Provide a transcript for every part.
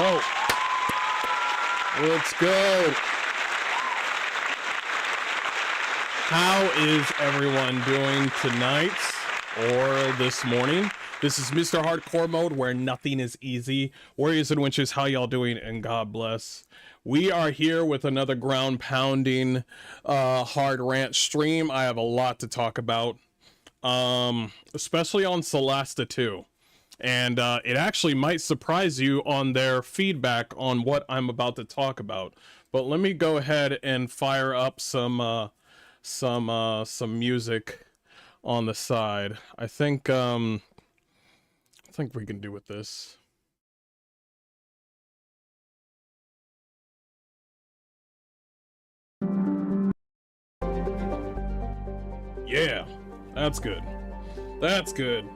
go. Let's go. How is everyone doing tonight or this morning? This is Mr. Hardcore Mode, where nothing is easy. Warriors and Witches, how y'all doing? And God bless. We are here with another ground pounding hard rant stream. I have a lot to talk about, especially on Solasta 2. And it actually might surprise you on their feedback on what I'm about to talk about. But let me go ahead and fire up some music on the side. I think we can do with this. Yeah, that's good. That's good.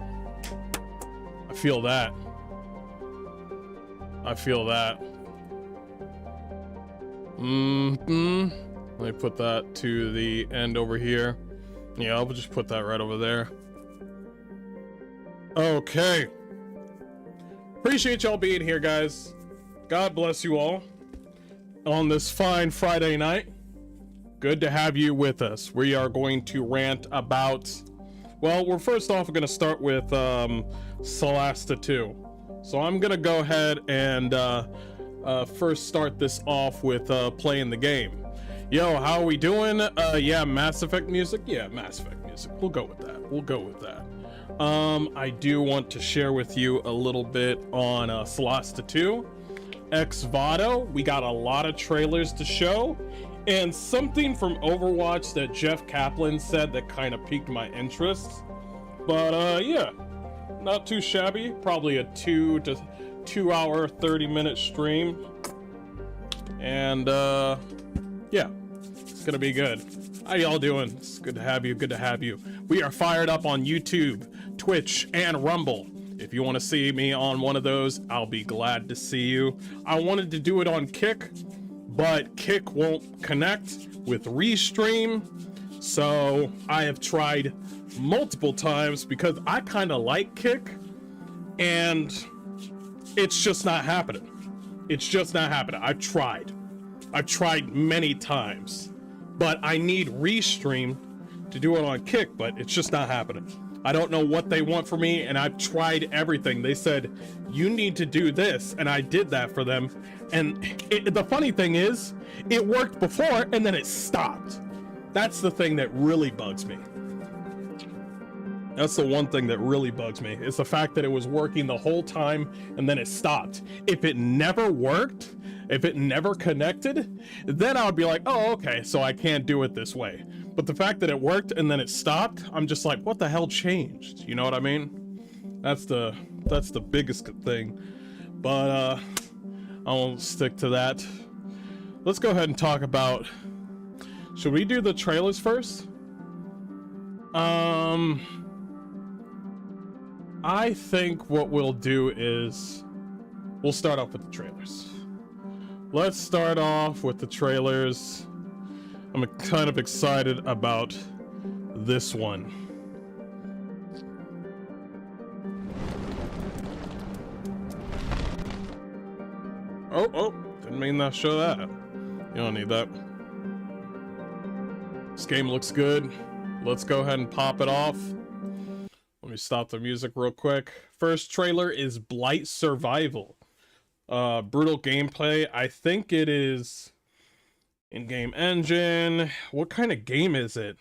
I feel that. I feel that. Let me put that to the end over here. Yeah, I'll just put that right over there. Okay. Appreciate y'all being here, guys. God bless you all on this fine Friday night. Good to have you with us. We are going to rant about, well, we're first off going to start with Solasta 2. So I'm going to go ahead and first start this off with playing the game. Yo, how are we doing? Yeah, Mass Effect music. Yeah, Mass Effect music. We'll go with that. We'll go with that. I do want to share with you a little bit on Solasta 2. Voto. We got a lot of trailers to show. And something from Overwatch that Jeff Kaplan said that kind of piqued my interest. But yeah, not too shabby. Probably a 2 hour, 30-minute stream. And yeah, it's gonna be good. How y'all doing? It's good to have you. Good to have you. We are fired up on YouTube, Twitch, and Rumble. If you want to see me on one of those, I'll be glad to see you. I wanted to do it on Kick, but Kick won't connect with Restream. So I have tried multiple times because I kind of like Kick, and it's just not happening. It's just not happening. I've tried many times, but I need Restream to do it on Kick, but it's just not happening. I don't know what they want from me, and I've tried everything. They said, you need to do this, and I did that for them. And the funny thing is, it worked before, and then it stopped. That's the thing that really bugs me. That's the one thing that really bugs me. It's the fact that it was working the whole time, and then it stopped. If it never worked, if it never connected, then I would be like, oh, okay, so I can't do it this way. But the fact that it worked and then it stopped, I'm just like, what the hell changed? You know what I mean? That's the biggest thing. But I won't stick to that. Let's go ahead and talk about, should we do the trailers first? I think what we'll do is we'll start off with the trailers. Let's start off with the trailers. I'm kind of excited about this one. Oh, didn't mean to show that. You don't need that. This game looks good. Let's go ahead and pop it off. Let me stop the music real quick. First trailer is Blight Survival. Brutal gameplay. I think it is in-game engine. What kind of game is it?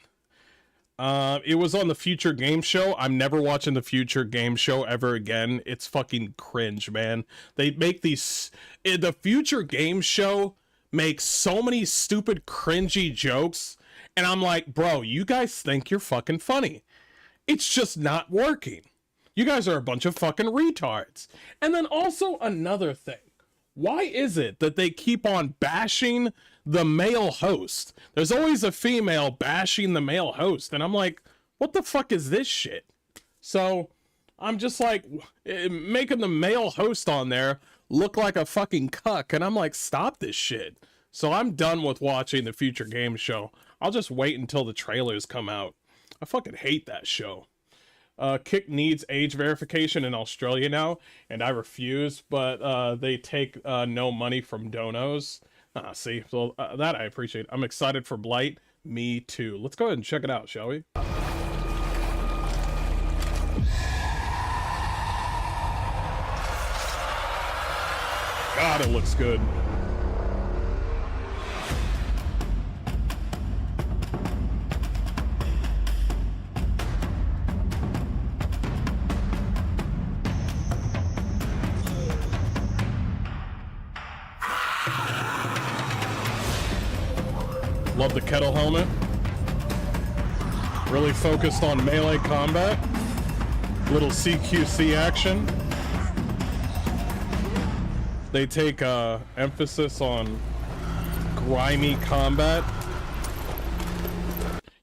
It was on the Future Game Show. I'm never watching the Future Game Show ever again. It's fucking cringe, man. They make these... The Future Game Show makes so many stupid, cringy jokes. And I'm like, bro, you guys think you're fucking funny. It's just not working. You guys are a bunch of fucking retards. And then also another thing. Why is it that they keep on bashing the male host? There's always a female bashing the male host. And I'm like, what the fuck is this shit? So I'm just like, making the male host on there look like a fucking cuck. And I'm like, stop this shit. So I'm done with watching the Future Game Show. I'll just wait until the trailers come out. I fucking hate that show. Kick needs age verification in Australia now, and I refuse, but they take no money from donos. See, so that I appreciate. I'm excited for Blight. Me too. Let's go ahead and check it out, shall we? God, it looks good. Love the kettle helmet. Really focused on melee combat. Little CQC action. They take emphasis on grimy combat.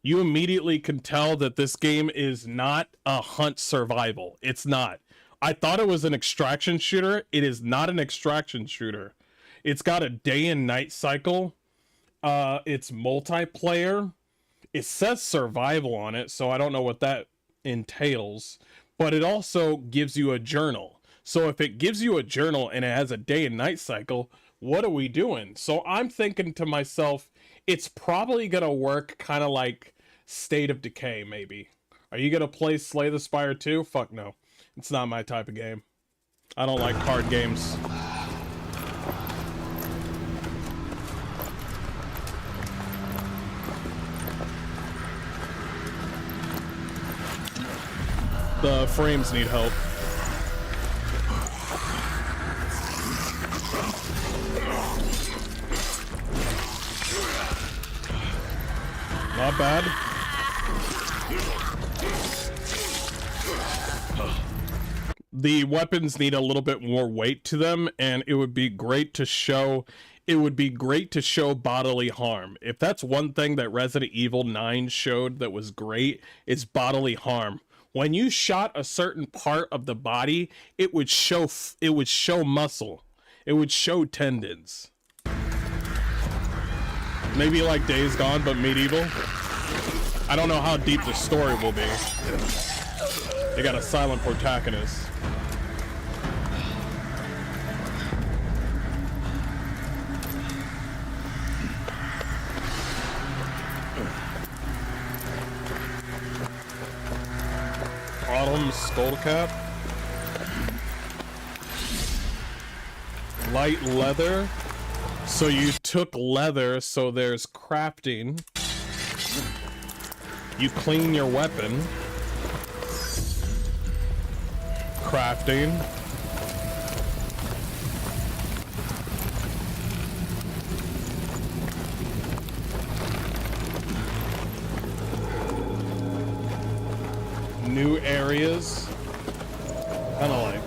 You immediately can tell that this game is not a hunt survival. It's not. I thought it was an extraction shooter. It is not an extraction shooter. It's got a day and night cycle. It's multiplayer. It says survival on it, so I don't know what that entails. But it also gives you a journal. So if it gives you a journal and it has a day and night cycle, what are we doing? So I'm thinking to myself, it's probably gonna work kind of like State of Decay, maybe. Are you gonna play Slay the Spire 2? Fuck no. It's not my type of game. I don't like card games. The frames need help. Not bad. The weapons need a little bit more weight to them, and it would be great to show bodily harm. If that's one thing that Resident Evil 9 showed that was great, is bodily harm. When you shot a certain part of the body, it would show muscle. It would show tendons. Maybe like Days Gone, but medieval. I don't know how deep the story will be. They got a silent protagonist. Autumn Skullcap. Light leather. So you took leather, so there's crafting. You clean your weapon. Crafting. New areas. Kinda like.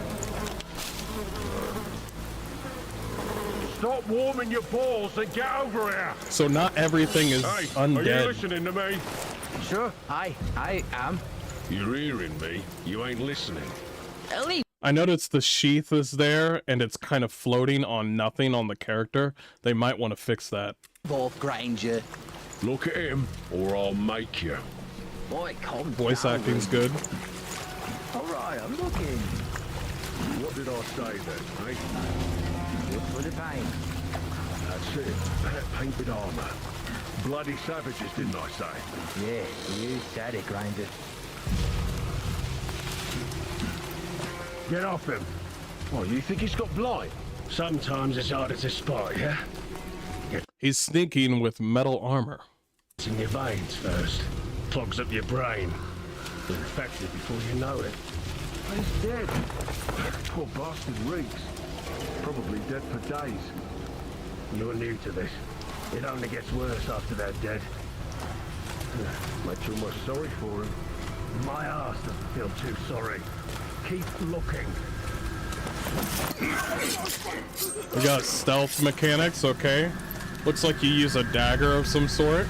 Stop warming your balls and get over here. So not everything is undead. Are you listening to me? Sure, I am. You're hearing me. You ain't listening. Ellie. I noticed the sheath is there and it's kind of floating on nothing on the character. They might want to fix that. Both Granger. Look at him, or I'll make you. Boy, calm Voice down. acting's good. All right, I'm looking. What did I say then, eh? Look for the paint. That's it. That painted armor. Bloody savages, didn't I say? Yeah, you said it, Granger. Get off him. Oh, you think he's got blight? Sometimes it's harder to spot, yeah? He's sneaking with metal armor. It's in your veins first. Clogs up your brain. You're infected before you know it. He's dead. Poor bastard reeks. Probably dead for days. You're new to this. It only gets worse after they're dead. Makes you almost sorry for him. My ass doesn't feel too sorry. Keep looking. We got stealth mechanics, okay. Looks like you use a dagger of some sort.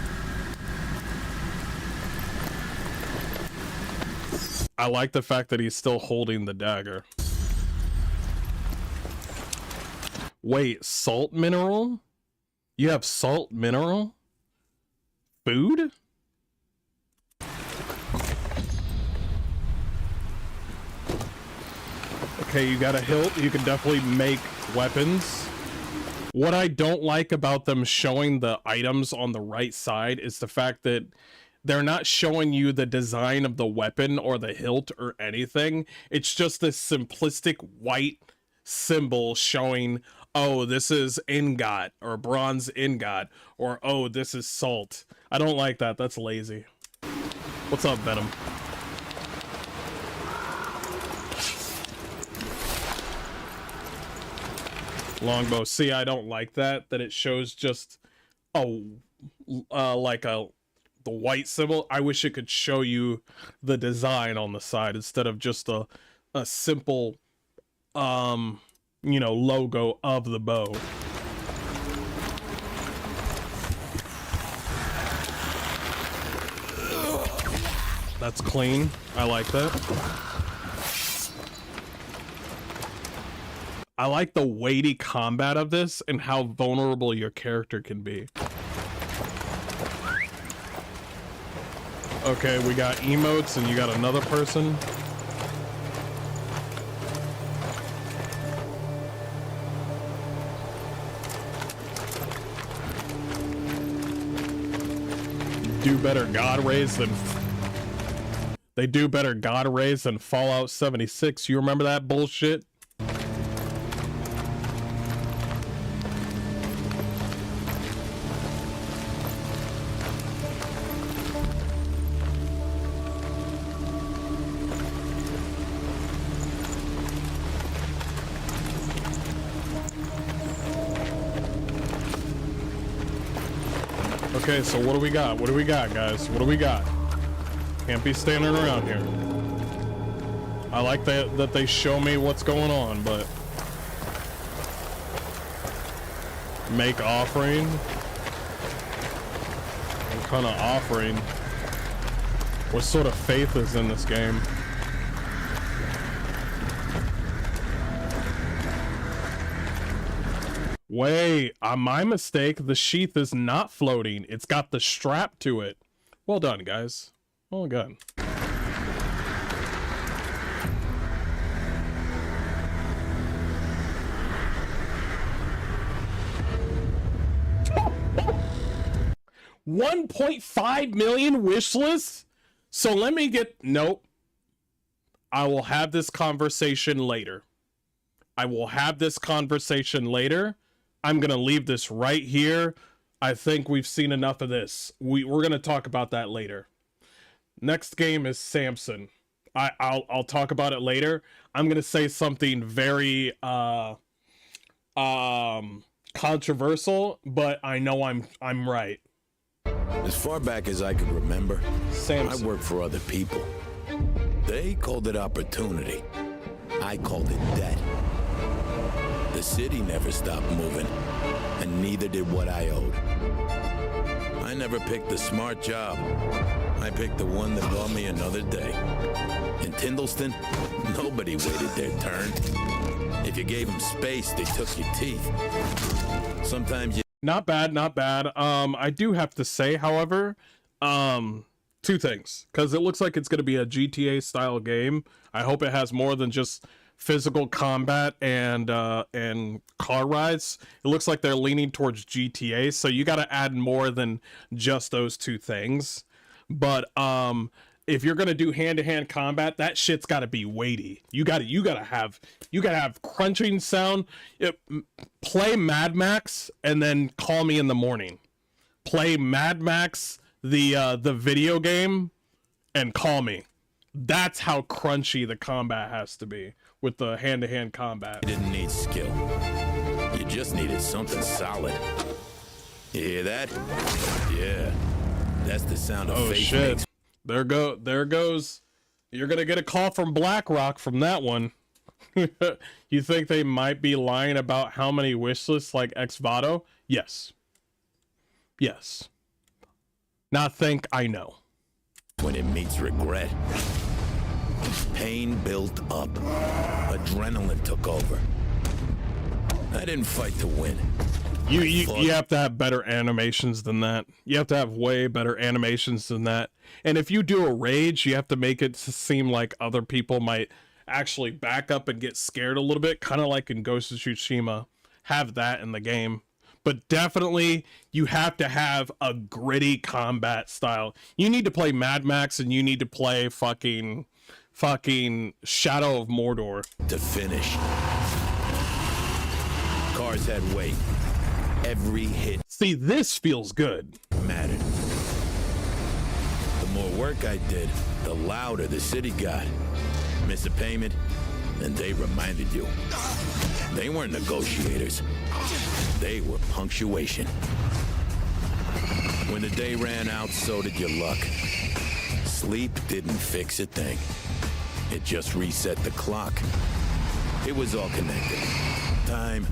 I like the fact that he's still holding the dagger. Wait, salt mineral? You have salt mineral? Food? Okay, you got a hilt. You can definitely make weapons. What I don't like about them showing the items on the right side is the fact that they're not showing you the design of the weapon or the hilt or anything. It's just this simplistic white symbol showing, oh, this is ingot or bronze ingot, or oh, this is salt. I don't like that. That's lazy. What's up, Venom? Longbow. See, I don't like that it shows just like the white symbol. I wish it could show you the design on the side instead of just a simple you know, logo of the bow. That's clean. I like that. I like the weighty combat of this and how vulnerable your character can be. Okay, we got emotes and you got another person. Do better God rays than... They do better God rays than Fallout 76. You remember that bullshit? Okay, so what do we got? What do we got, guys? What do we got? Can't be standing around here. I like that they show me what's going on, but... Make offering? What kind of offering? What sort of faith is in this game? Wait, my mistake. The sheath is not floating. It's got the strap to it. Well done, guys. Well done. $1.5 million wish lists? So let me get... Nope. I will have this conversation later. I will have this conversation later. I'm going to leave this right here. I think we've seen enough of this. We're going to talk about that later. Next game is Samson. I'll talk about it later. I'm going to say something very controversial, but I know I'm right. As far back as I can remember, Samson. I worked for other people. They called it opportunity. I called it debt. The city never stopped moving, and neither did what I owed. I never picked the smart job. I picked the one that brought me another day. In Tindleston, nobody waited their turn. If you gave them space, they took your teeth. Sometimes you... Not bad, not bad. I do have to say, however, two things, because it looks like it's going to be a GTA style game. I hope it has more than just physical combat and car rides. It looks like they're leaning towards GTA, so you got to add more than just those two things. But if you're gonna do hand-to-hand combat, that shit's got to be weighty. You gotta have crunching sound. Play Mad Max and then call me in the morning. Play Mad Max the video game and call me. That's how crunchy the combat has to be with the hand-to-hand combat. You didn't need skill. You just needed something solid. You hear that? Yeah. That's the sound of faith shit. makes. There goes. You're gonna get a call from BlackRock from that one. You think they might be lying about how many wish lists like Voto? Yes. Yes. Not think, I know. When it meets regret. Pain built up. Adrenaline took over. I didn't fight to win. You have to have better animations than that. You have to have way better animations than that. And if you do a rage, you have to make it seem like other people might actually back up and get scared a little bit, kind of like in Ghost of Tsushima. Have that in the game. But definitely, you have to have a gritty combat style. You need to play Mad Max, and you need to play fucking Shadow of Mordor. To finish. Cars had weight. Every hit See, this feels good. mattered. The more work I did, the louder the city got. Miss a payment, and they reminded you. They weren't negotiators. They were punctuation. When the day ran out, so did your luck. Sleep didn't fix a thing. It just reset the clock. It was all connected. Time,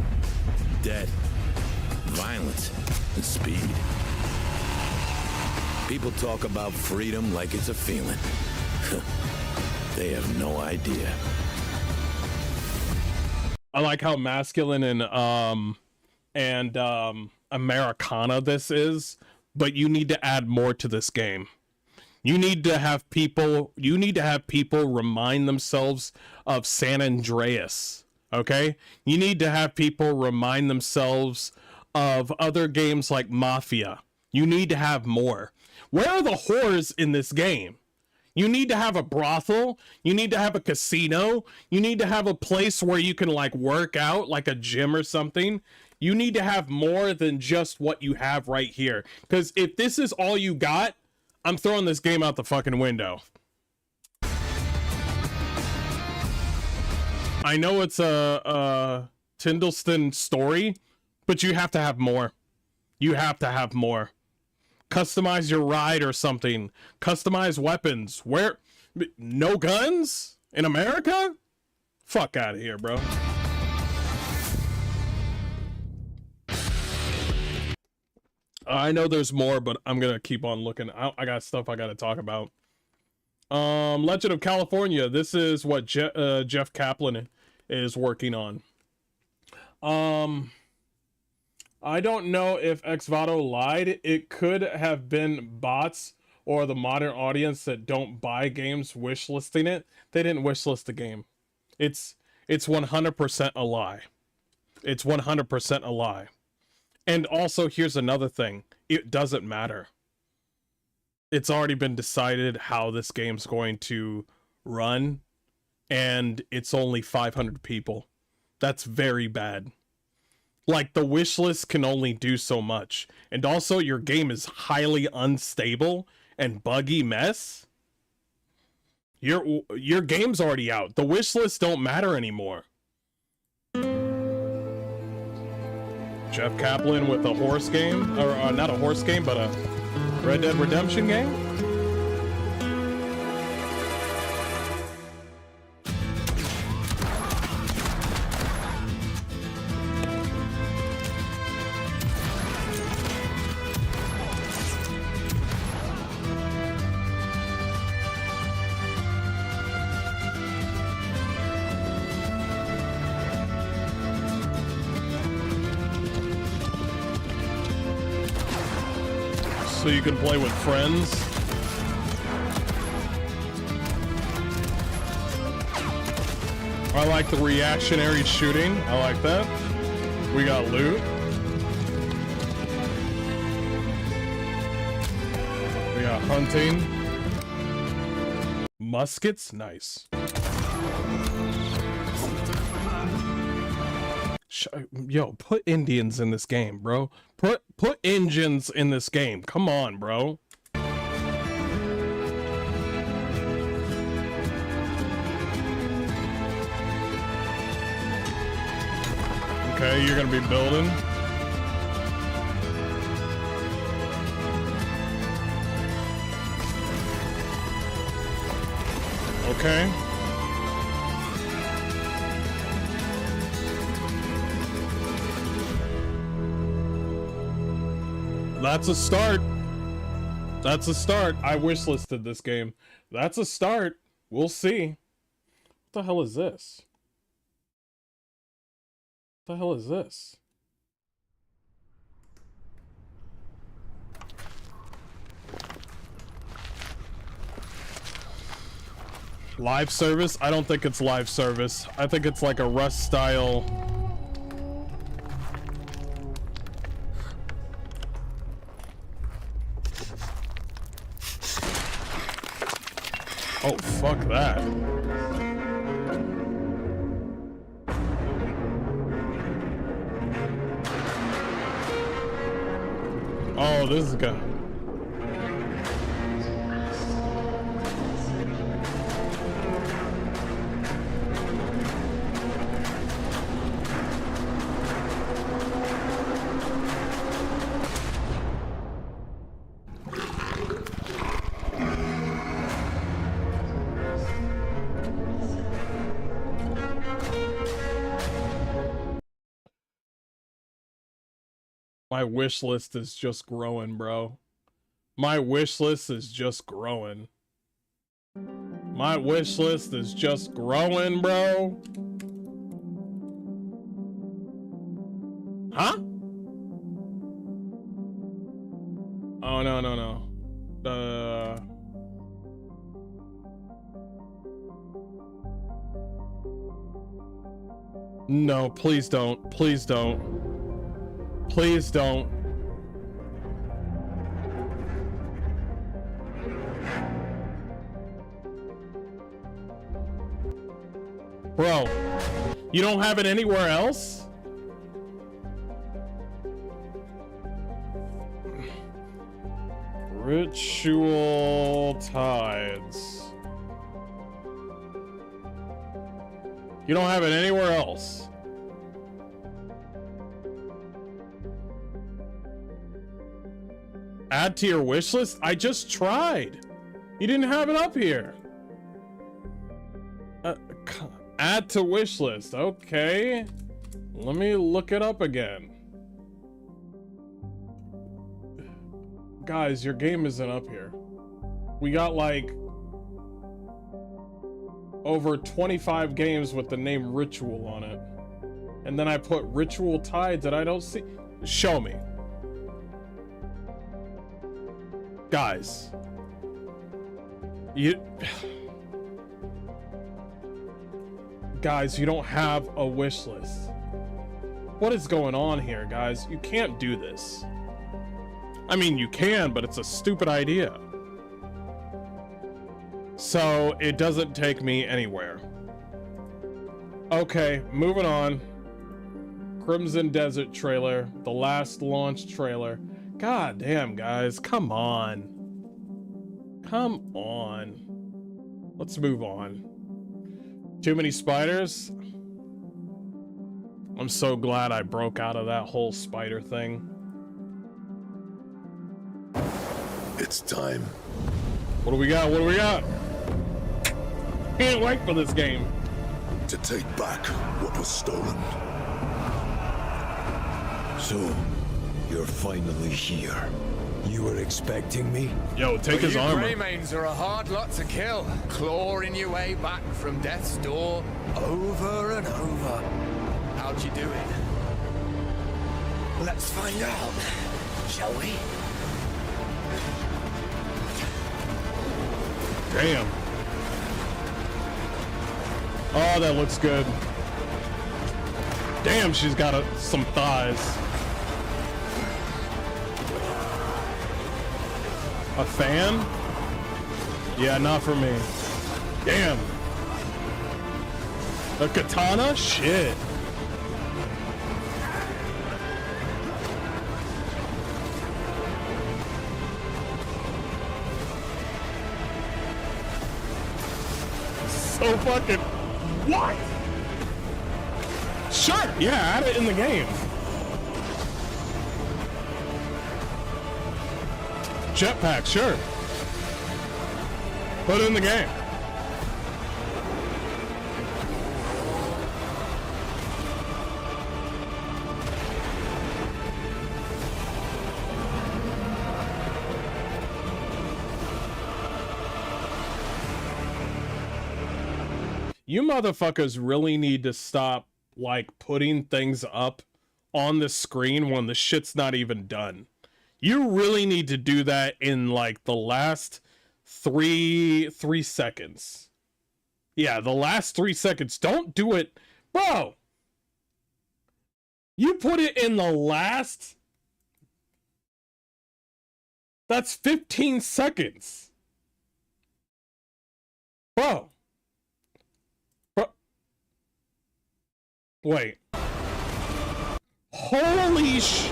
debt, violence, and speed. People talk about freedom like it's a feeling. They have no idea. I like how masculine and Americana this is, but you need to add more to this game. You need to have people remind themselves of San Andreas, okay? You need to have people remind themselves of other games like Mafia. You need to have more. Where are the whores in this game? You need to have a brothel. You need to have a casino. You need to have a place where you can like work out, like a gym or something. You need to have more than just what you have right here. Because if this is all you got, I'm throwing this game out the fucking window. I know it's a Tindleston story, but you have to have more. You have to have more. Customize your ride or something. Customize weapons. Where? No guns? In America? Fuck out of here, bro. I know there's more, but I'm gonna keep on looking. I got stuff I gotta talk about. Legend of California. This is what Jeff Kaplan is working on. I don't know if Voto lied. It could have been bots or the modern audience that don't buy games wishlisting it. They didn't wishlist the game. It's 100% a lie. It's 100% a lie. And also, here's another thing. It doesn't matter. It's already been decided how this game's going to run, and it's only 500 people. That's very bad. Like, the wish list can only do so much. And also, your game is highly unstable and buggy mess. Your game's already out. The wish lists don't matter anymore. Jeff Kaplan with a horse game, or not a horse game, but a Red Dead Redemption game. So you can play with friends. I like the reactionary shooting. I like that. We got loot. We got hunting. Muskets, nice. Yo, put Indians in this game, bro. Put engines in this game. Come on, bro. Okay, you're gonna be building. Okay. That's a start. That's a start. I wishlisted this game. That's a start. We'll see. What the hell is this? What the hell is this? Live service? I don't think it's live service. I think it's like a Rust style. Oh, fuck that. Oh, this is good. My wish list is just growing, bro. My wish list is just growing. My wish list is just growing, bro. Huh? Oh, no, no, no. No, please don't. Please don't. Please don't. Bro, you don't have it anywhere else? Ritual tides. You don't have it anywhere else. Add to your wish list? I just tried. You didn't have it up here. Add to wish list. Okay. Let me look it up again. Guys, your game isn't up here. We got like over 25 games with the name Ritual on it. And then I put Ritual Tides and I don't see. Show me. Guys, guys, you don't have a wish list. What is going on here, guys? You can't do this. I mean, you can, but it's a stupid idea. So it doesn't take me anywhere. Okay, moving on. Crimson Desert trailer, the last launch trailer. God damn, guys, come on. Come on. Let's move on. Too many spiders? I'm so glad I broke out of that whole spider thing. It's time. What do we got? What do we got? Can't wait for this game. To take back what was stolen. So, you're finally here. You were expecting me? Yo, take his armor. Greymanes are a hard lot to kill, clawing your way back from death's door over and over. How'd you do it? Let's find out, shall we? Damn. Oh, that looks good. Damn, she's got some thighs. A fan? Yeah, not for me. Damn. A katana? Shit. So fucking... What? Sure, yeah, add it in the game. Jetpack, sure. Put it in the game. You motherfuckers really need to stop, like, putting things up on the screen when the shit's not even done. You really need to do that in, like, the last three seconds. Yeah, the last 3 seconds. Don't do it. Bro! You put it in the last... That's 15 seconds. Bro. Bro. Wait. Holy sh...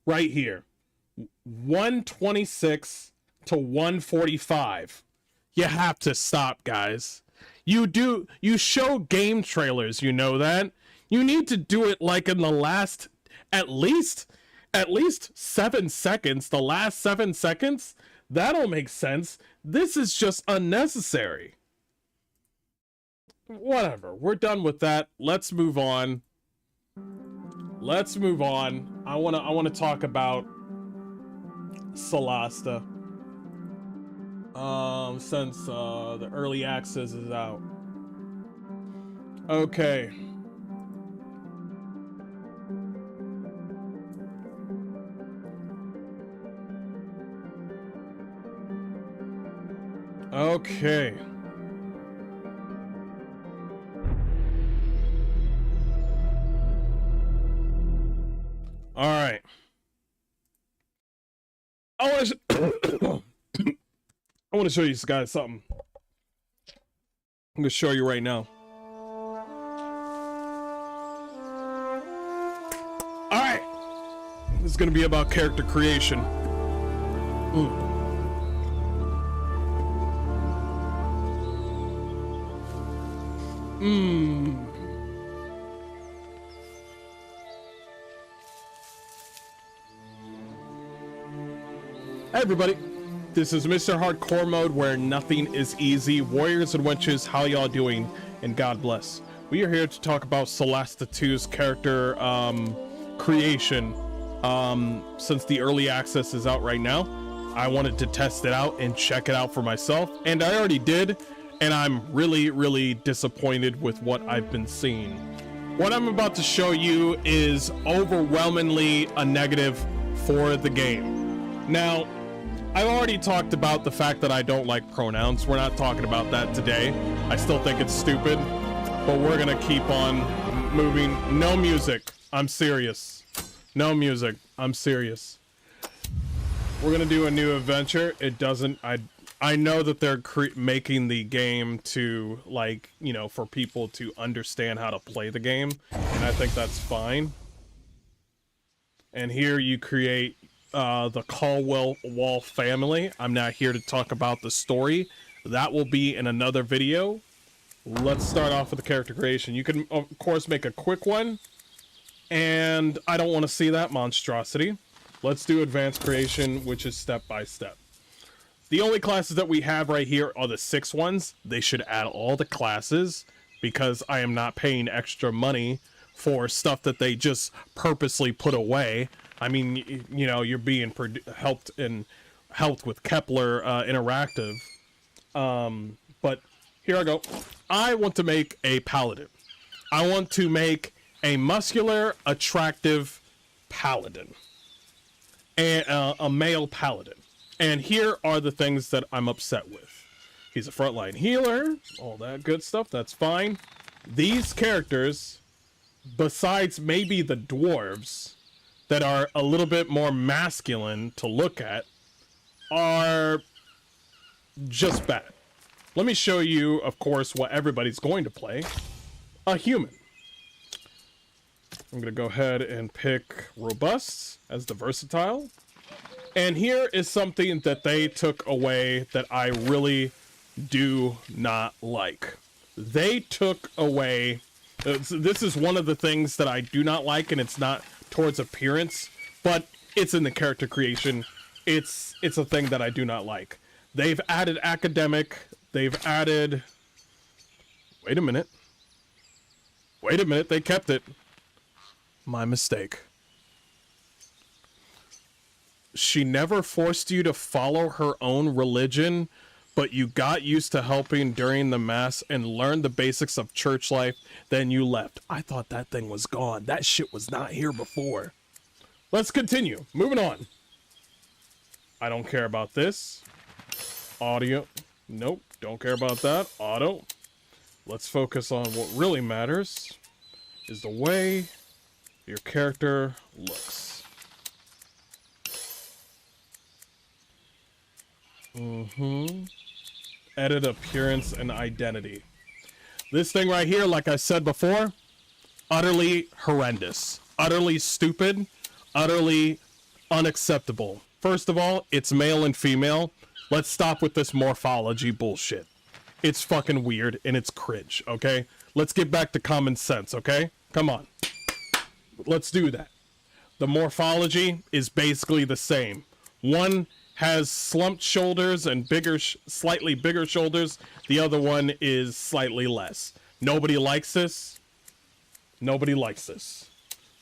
Right here. 126 to 145. You have to stop, guys. You show game trailers, you know that. You need to do it like in the last at least 7 seconds, the last 7 seconds. That'll make sense. This is just unnecessary. Whatever. We're done with that. Let's move on. Let's move on. I want to talk about Solasta. Since the early access is out. Okay. Okay. All right. I want to show you guys something. I'm gonna show you right now. All right. This is gonna be about character creation. Hey everybody, this is Mr. Hardcore Mode, where nothing is easy. Warriors and wenches, how y'all doing? And God bless. We are here to talk about Solasta 2's character creation. Since the early access is out right now, I wanted to test it out and check it out for myself, and I already did, and I'm really disappointed with what I've been seeing. What I'm about to show you is overwhelmingly a negative for the game. Now, I've already talked about the fact that I don't like pronouns. We're not talking about that today. I still think it's stupid, but we're gonna keep on moving. No music. I'm serious. No music. I'm serious. We're gonna do a new adventure. It doesn't... I know that they're making the game to, like, you know, for people to understand how to play the game, and I think that's fine. And here you create the Caldwell family. I'm not here to talk about the story. That will be in another video. Let's start off with the character creation. You can, of course, make a quick one, and I don't want to see that monstrosity. Let's do advanced creation, which is step by step. The only classes that we have right here are the 6 ones. They should add all the classes, because I am not paying extra money for stuff that they just purposely put away. I mean, you know, you're being helped with Kepler Interactive. But here I go. I want to make a paladin. I want to make a muscular, attractive paladin. And a male paladin. And here are the things that I'm upset with. He's a frontline healer, all that good stuff, that's fine. These characters, besides maybe the dwarves, that are a little bit more masculine to look at, are just bad. Let me show you, of course, what everybody's going to play. A human. I'm going to go ahead and pick robust as the versatile. And here is something that they took away that I really do not like. They took away... this is one of the things that I do not like, and it's not towards appearance, but it's in the character creation. It's a thing that I do not like. They've added academic. They've added... Wait a minute. Wait a minute. They kept it. My mistake. She never forced you to follow her own religion, but you got used to helping during the mass and learned the basics of church life, then you left. I thought that thing was gone. That shit was not here before. Let's continue. Moving on. I don't care about this. Audio. Nope, don't care about that. Auto. Let's focus on what really matters, is the way your character looks. Edit appearance and identity. This thing right here, like I said before, utterly horrendous, utterly stupid, utterly unacceptable. First of all, it's male and female. Let's stop with this morphology bullshit. It's fucking weird and it's cringe, okay? Let's get back to common sense, okay? Come on. Let's do that. The morphology is basically the same. One has slumped shoulders and slightly bigger shoulders. The other one is slightly less. Nobody likes this. Nobody likes this.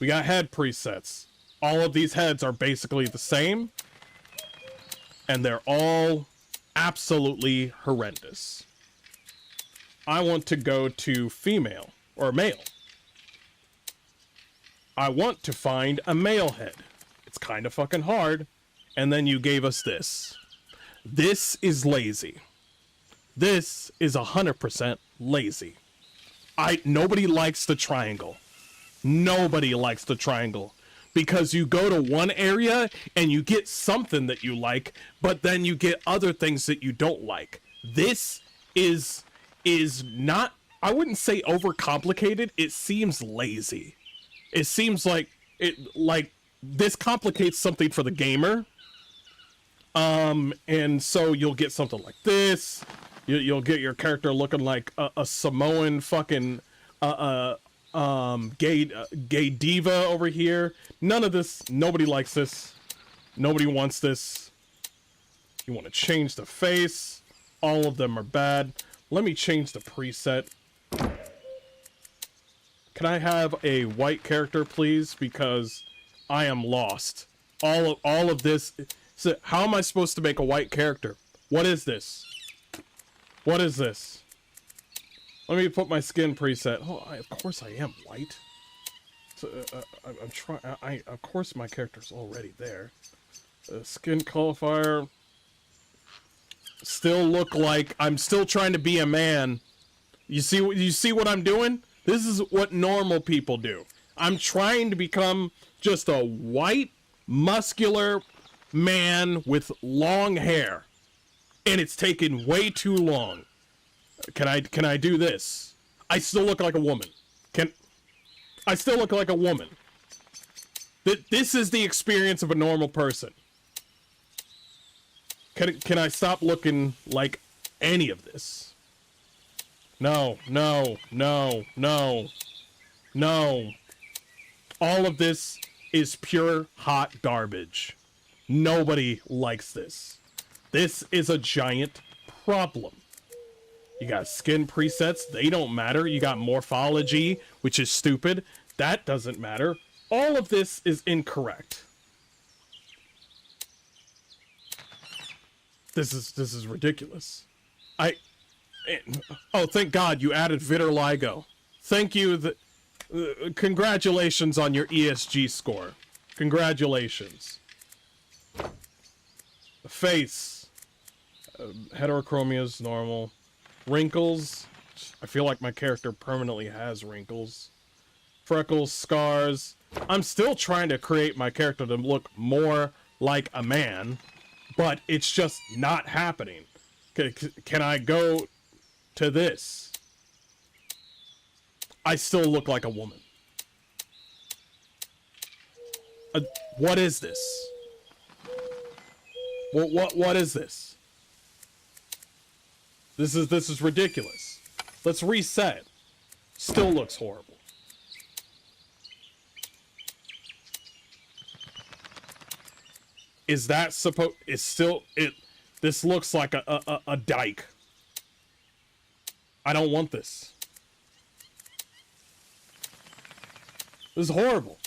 We got head presets. All of these heads are basically the same. And they're all absolutely horrendous. I want to go to female or male. I want to find a male head. It's kind of fucking hard. And then you gave us this. This is lazy. This is 100% lazy. Nobody likes the triangle. Nobody likes the triangle. Because you go to one area and you get something that you like, but then you get other things that you don't like. This is not, I wouldn't say overcomplicated. It seems lazy. It seems like this complicates something for the gamer. And so you'll get something like this. You'll get your character looking like a Samoan fucking gay diva over here. None of this. Nobody likes this. Nobody wants this. You want to change the face. All of them are bad. Let me change the preset. Can I have a white character, please? Because I am lost. All of this. So how am I supposed to make a white character? What is this? What is this? Let me put my skin preset. Oh, of course I am white. So, I'm trying. Of course my character's already there. Skin qualifier. Still look like I'm still trying to be a man. You see what I'm doing? This is what normal people do. I'm trying to become just a white, muscular man with long hair, and it's taken way too long. Can I do this? I still look like a woman. I still look like a woman? This is the experience of a normal person. Can I stop looking like any of this? No. All of this is pure hot garbage. Nobody likes this. This is a giant problem. You got skin presets, they don't matter. You got morphology, which is stupid. That doesn't matter. All of this is incorrect. This is ridiculous. Oh, thank God you added vitiligo. Thank you. Congratulations on your ESG score. Congratulations. The face. Heterochromia is normal. Wrinkles. I feel like my character permanently has wrinkles. Freckles, scars. I'm still trying to create my character to look more like a man, but it's just not happening. Can I go to this? I still look like a woman. What is this? What is this? This is ridiculous. Let's reset. Still looks horrible. Is that supposed? It's still it. This looks like a dyke. I don't want this. This is horrible.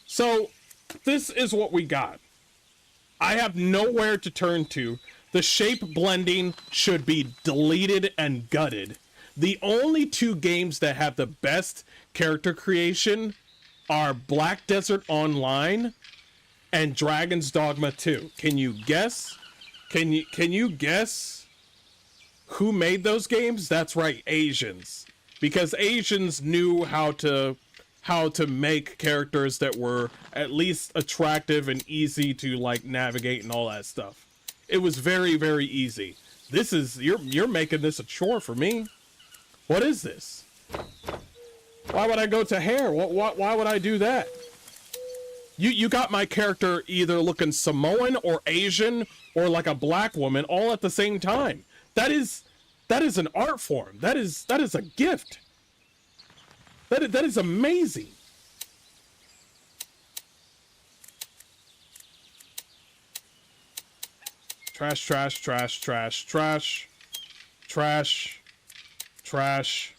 So, this is what we got. I have nowhere to turn to. The shape blending should be deleted and gutted. The only two games that have the best character creation are Black Desert Online and Dragon's Dogma 2. Can you guess? Can you guess Who made those games? That's right, Asians. Because Asians knew how to make characters that were at least attractive and easy to like navigate and all that stuff. It was very, very easy. This is you're making this a chore for me. What is this? Why would I go to hair? Why would I do that? You got my character either looking Samoan or Asian or like a black woman all at the same time. That is an art form. That is a gift. That is amazing. Trash, trash, trash, trash, trash, trash, trash,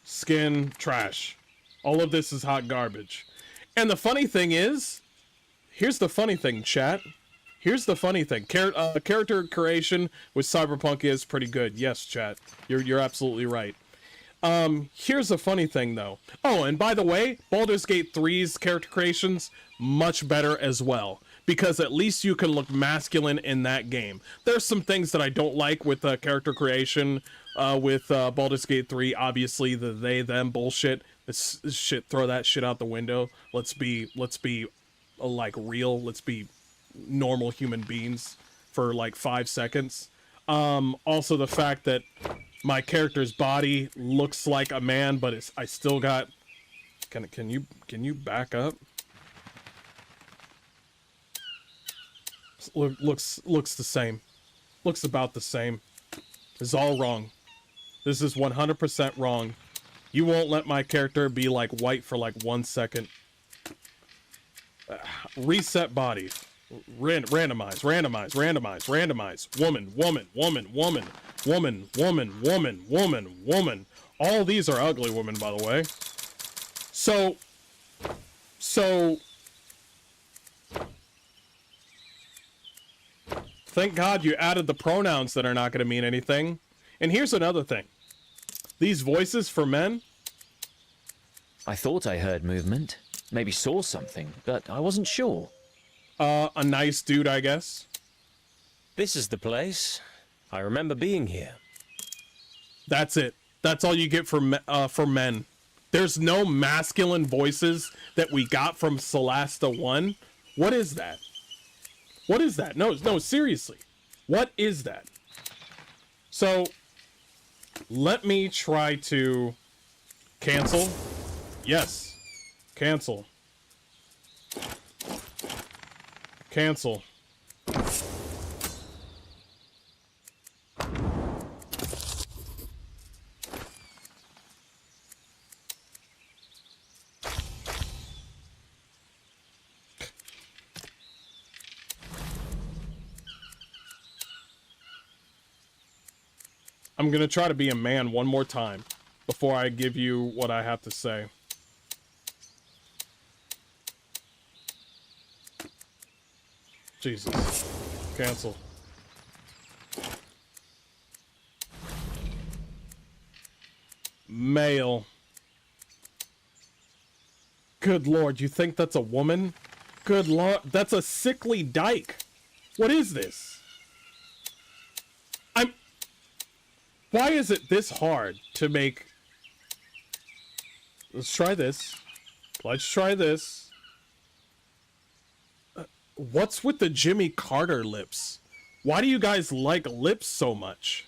skin, trash. All of this is hot garbage. And the funny thing is, here's the funny thing, chat. Here's the funny thing. Character creation with Cyberpunk is pretty good. Yes, chat. You're absolutely right. Here's the funny thing, though. Oh, and by the way, Baldur's Gate 3's character creations, much better as well. Because at least you can look masculine in that game. There's some things that I don't like with character creation with Baldur's Gate 3. Obviously, the they, them bullshit. This shit, throw that shit out the window. Let's be like real. Let's be normal human beings for like 5 seconds. Also the fact that my character's body looks like a man, but I still got. Can you back up? Looks the same. Looks about the same. This is all wrong. This is 100% wrong. You won't let my character be like white for like 1 second. Reset body. Randomize. Woman. All these are ugly women, by the way. So thank God you added the pronouns that are not going to mean anything. And here's another thing. These voices for men. I thought I heard movement. Maybe saw something, but I wasn't sure. A nice dude, I guess. This is the place. I remember being here. That's it. That's all you get for men. There's no masculine voices that we got from Solasta 1. What is that? What is that? No, seriously. What is that? So, let me try to cancel. Yes. Cancel. Cancel. I'm gonna try to be a man one more time before I give you what I have to say. Jesus. Cancel. Male. Good Lord, you think that's a woman? Good Lord, that's a sickly dyke. What is this? Why is it this hard to make? Let's try this. Let's try this. What's with the Jimmy Carter lips? Why do you guys like lips so much?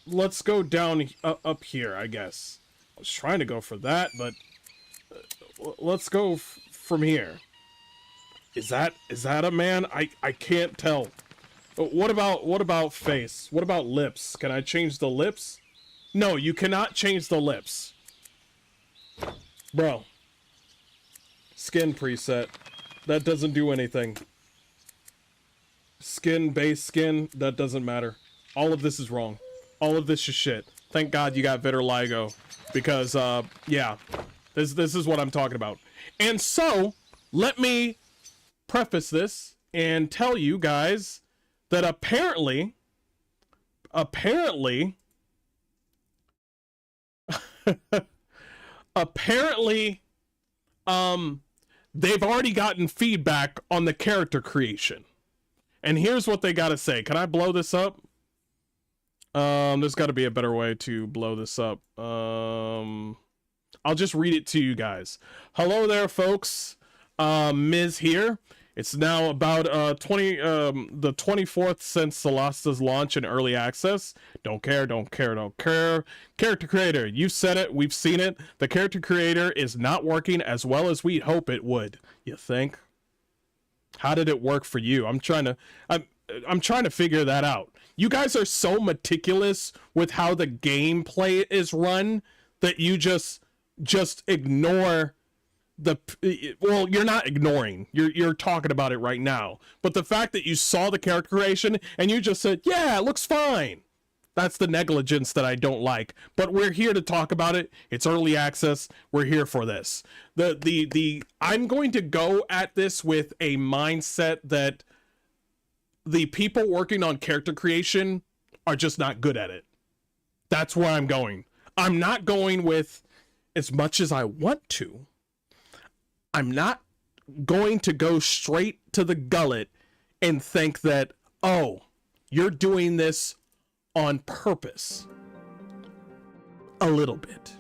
Let's go down up here, I guess. I was trying to go for that, but let's go from here. Is that a man? I can't tell. What about face? What about lips? Can I change the lips? No, you cannot change the lips. Bro. Skin preset. That doesn't do anything. Skin, base skin, that doesn't matter. All of this is wrong. All of this is shit. Thank God you got vitiligo. Because, yeah. This is what I'm talking about. And so, let me preface this and tell you guys that apparently, they've already gotten feedback on the character creation. And here's what they gotta say. Can I blow this up? There's got to be a better way to blow this up. I'll just read it to you guys. Hello there, folks. Ms. here. It's now about the 24th since Solasta's launch in early access. Don't care. Character creator, you've said it, we've seen it. The character creator is not working as well as we hope it would. You think? How did it work for you? I'm trying to figure that out. You guys are so meticulous with how the gameplay is run that you just ignore well, you're not ignoring. You're talking about it right now. But the fact that you saw the character creation and you just said, "Yeah, it looks fine." That's the negligence that I don't like. But we're here to talk about it. It's early access. We're here for this. I'm going to go at this with a mindset that the people working on character creation are just not good at it. That's where I'm going. I'm not going with as much as I want to. I'm not going to go straight to the gullet and think that, oh, you're doing this on purpose. A little bit.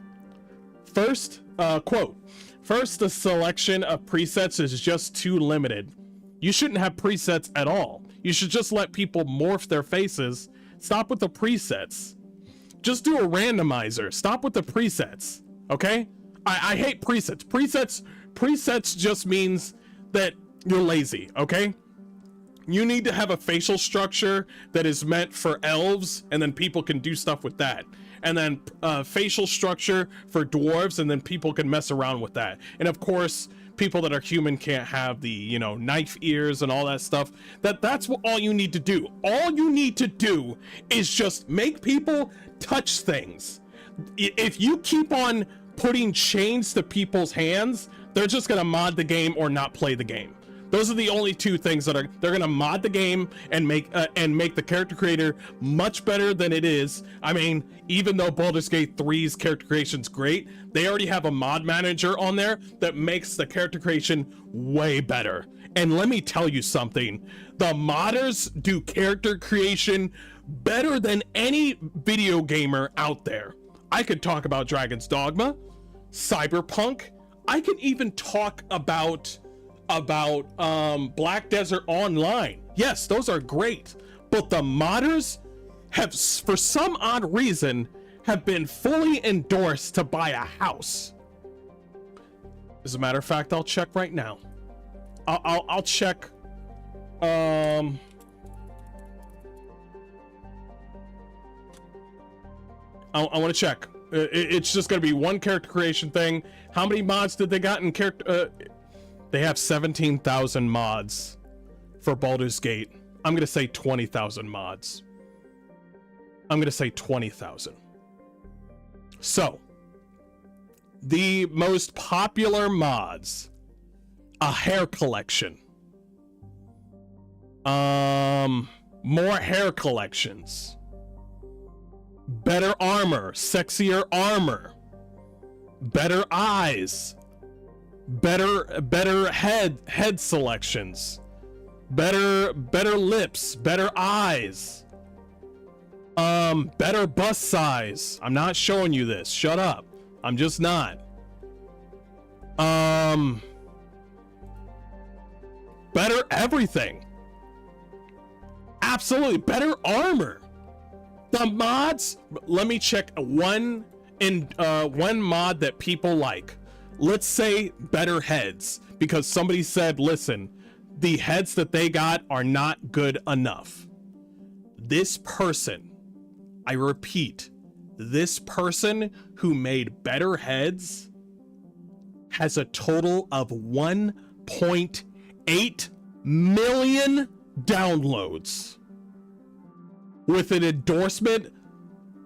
First, quote, "First, the selection of presets is just too limited. You shouldn't have presets at all. You should just let people morph their faces. Stop with the presets. Just do a randomizer. Stop with the presets. Okay? I hate presets. Presets just means that you're lazy, okay? You need to have a facial structure that is meant for elves, and then people can do stuff with that. And then facial structure for dwarves, and then people can mess around with that. And of course, people that are human can't have the, you know, knife ears and all that stuff. That's what all you need to do. All you need to do is just make people touch things. If you keep on putting chains to people's hands, they're just gonna mod the game or not play the game. Those are the only two things that they're gonna mod the game and make the character creator much better than it is. I mean, even though Baldur's Gate 3's character creation's great, they already have a mod manager on there that makes the character creation way better. And let me tell you something, the modders do character creation better than any video gamer out there. I could talk about Dragon's Dogma, Cyberpunk. I can even talk about Black Desert Online. Yes, those are great, but the modders have, for some odd reason, have been fully endorsed to buy a house. As a matter of fact, I'll check right now. I'll check. I want to check. It's just going to be one character creation thing. How many mods did they got in character? They have 17,000 mods for Baldur's Gate. I'm going to say 20,000 mods. I'm going to say 20,000. So, the most popular mods: a hair collection, more hair collections, better armor, sexier armor, better eyes, better head selections, better lips, better eyes, better bust size. I'm not showing you this. Shut up. I'm just not. Better everything. Absolutely. Better armor. The mods, let me check one mod that people like. Let's say better heads, because somebody said, listen, the heads that they got are not good enough. This person, I repeat, this person who made better heads has a total of 1.8 million downloads, with an endorsement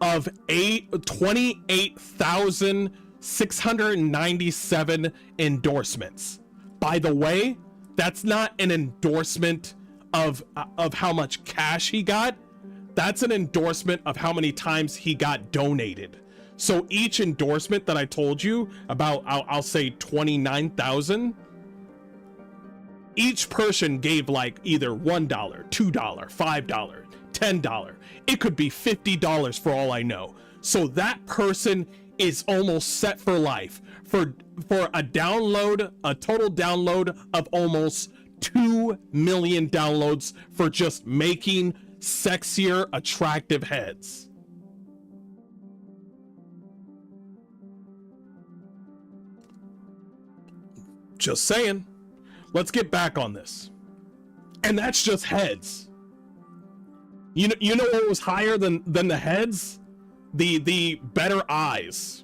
of 28,697 endorsements. By the way, that's not an endorsement of how much cash he got. That's an endorsement of how many times he got donated. So each endorsement that I told you about, I'll say 29,000, each person gave like either $1, $2, $5, $10. It could be $50 for all I know. So that person is almost set for life for a download, a total download of almost 2 million downloads for just making sexier, attractive heads. Just saying. Let's get back on this. And that's just heads. You know what was higher than the heads? The better eyes.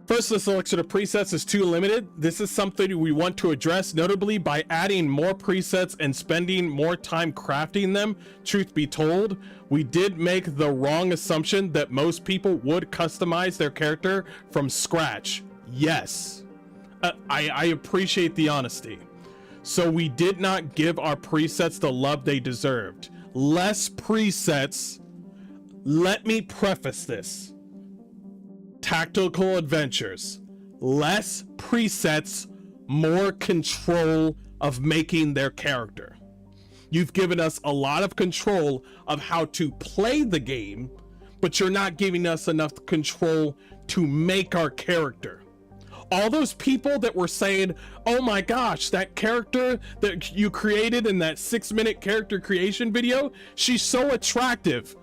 First, the selection of presets is too limited. This is something we want to address, notably by adding more presets and spending more time crafting them. Truth be told, we did make the wrong assumption that most people would customize their character from scratch. Yes. I appreciate the honesty. So we did not give our presets the love they deserved. Less presets. Let me preface this. Tactical adventures. Less presets, more control of making their character. You've given us a lot of control of how to play the game, but you're not giving us enough control to make our character. All those people that were saying, oh my gosh, that character that you created in that 6-minute character creation video, she's so attractive.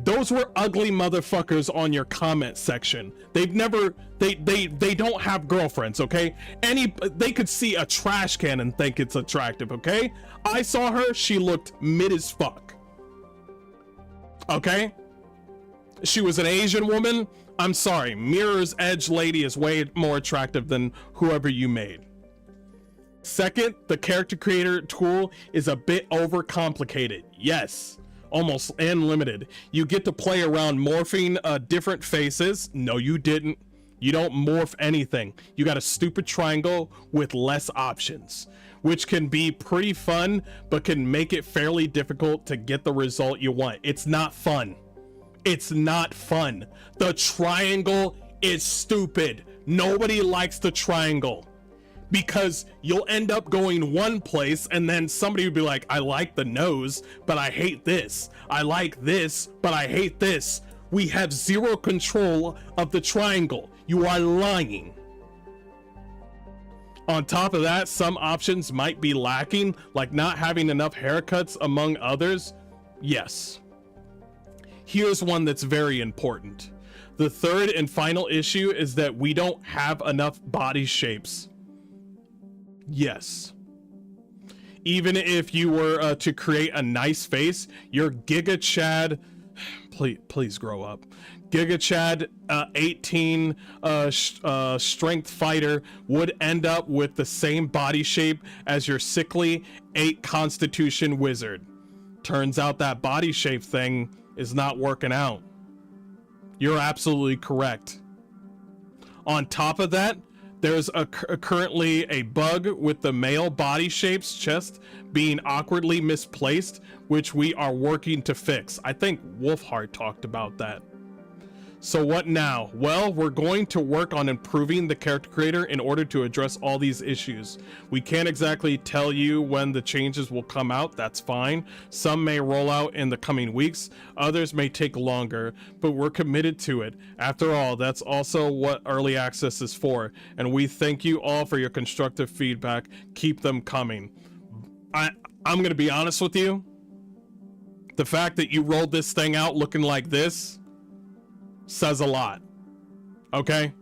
Those were ugly motherfuckers on your comment section. They've never, they don't have girlfriends, okay? They could see a trash can and think it's attractive, okay? I saw her, she looked mid as fuck. Okay? She was an Asian woman. I'm sorry, Mirror's Edge lady is way more attractive than whoever you made. Second, the character creator tool is a bit overcomplicated. Yes, almost unlimited. You get to play around morphing different faces. No, you didn't. You don't morph anything. You got a stupid triangle with less options, which can be pretty fun, but can make it fairly difficult to get the result you want. It's not fun. It's not fun. The triangle is stupid. Nobody likes the triangle because you'll end up going one place and then somebody would be like, I like the nose, but I hate this. I like this, but I hate this. We have zero control of the triangle. You are lying. On top of that, some options might be lacking, like not having enough haircuts among others. Yes. Here's one that's very important. The third and final issue is that we don't have enough body shapes. Yes. Even if you were to create a nice face, your Giga Chad, please grow up. Giga Chad 18 strength fighter would end up with the same body shape as your sickly 8 constitution wizard. Turns out that body shape thing is not working out. You're absolutely correct. On top of that, there's currently a bug with the male body shape's chest being awkwardly misplaced, which we are working to fix. I think Wolfheart talked about that. So what now? Well, we're going to work on improving the character creator in order to address all these issues. We can't exactly tell you when the changes will come out. That's fine. Some may roll out in the coming weeks. Others may take longer, but we're committed to it. After all, that's also what early access is for. And we thank you all for your constructive feedback. Keep them coming. I'm going to be honest with you. The fact that you rolled this thing out looking like this says a lot. Okay?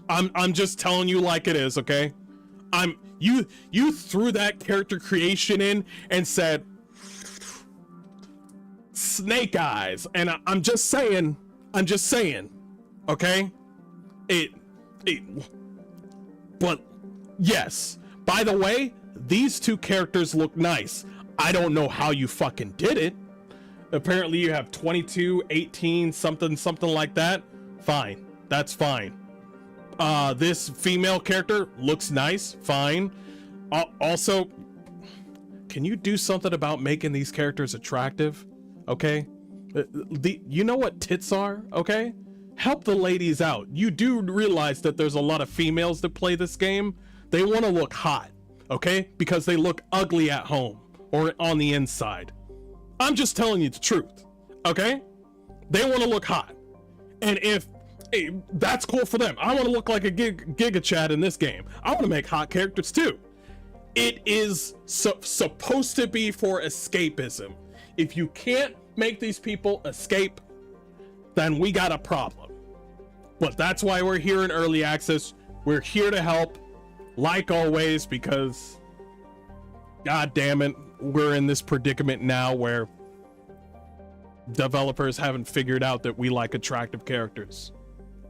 I'm just telling you like it is, okay? You threw that character creation in and said snake eyes, and I'm just saying, okay? But yes, by the way, these two characters look nice. I don't know how you fucking did it. Apparently you have 22, 18, something like that. Fine. That's fine. This female character looks nice. Fine. Also, can you do something about making these characters attractive? Okay? You know what tits are? Okay? Help the ladies out. You do realize that there's a lot of females that play this game. They want to look hot. okay? Because they look ugly at home or on the inside. I'm just telling you the truth, okay? They want to look hot. And if that's cool for them, I want to look like a Giga Chad in this game. I want to make hot characters too. It is supposed to be for escapism. If you can't make these people escape, then we got a problem. But that's why we're here in early access. We're here to help, like always, because god damn it, we're in this predicament now where developers haven't figured out that we like attractive characters.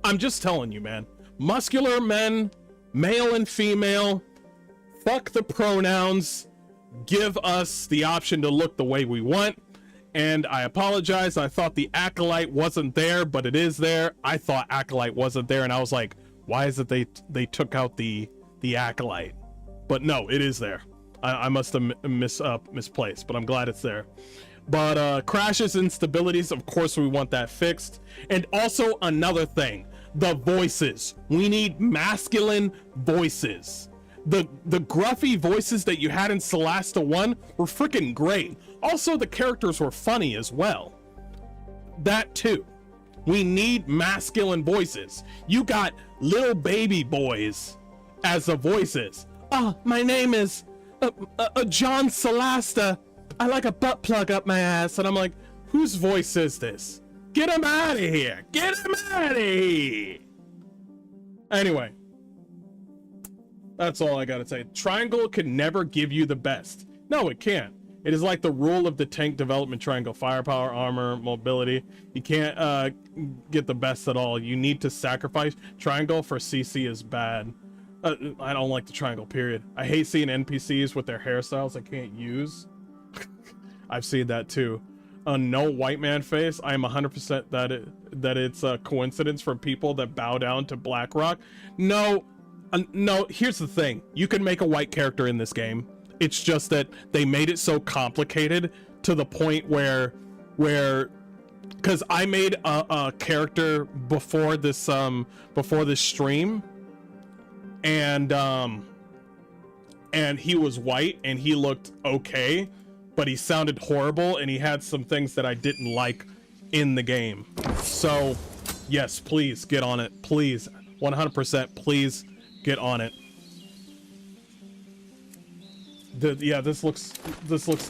I'm just telling you, man. Muscular men, male and female, fuck the pronouns, give us the option to look the way we want. And I apologize, I thought the Acolyte wasn't there, but it is there. I thought Acolyte wasn't there, and I was like, why is it they took out the Acolyte? But no, it is there. I must have misplaced, but I'm glad it's there. But crashes, instabilities, of course we want that fixed. And also another thing, the voices. We need masculine voices. The gruffy voices that you had in Solasta 1 were freaking great. Also, the characters were funny as well. That too. We need masculine voices. You got little baby boys as the voices. Oh, my name is John Solasta. I like a butt plug up my ass. And I'm like, whose voice is this? Get him out of here. Get him out of here. Anyway. That's all I gotta say. Triangle can never give you the best. No, it can't. It is like the rule of the tank development triangle. Firepower, armor, mobility. You can't get the best at all. You need to sacrifice. Triangle for CC is bad. I don't like the triangle, period. I hate seeing NPCs with their hairstyles I can't use. I've seen that too. No white man face. I am 100% that it's a coincidence for people that bow down to BlackRock. No. No, here's the thing. You can make a white character in this game. It's just that they made it so complicated to the point where because I made a character before this stream, and he was white and he looked okay, but he sounded horrible and he had some things that I didn't like in the game. So yes, please get on it. Please, 100%, please get on it. Yeah, this looks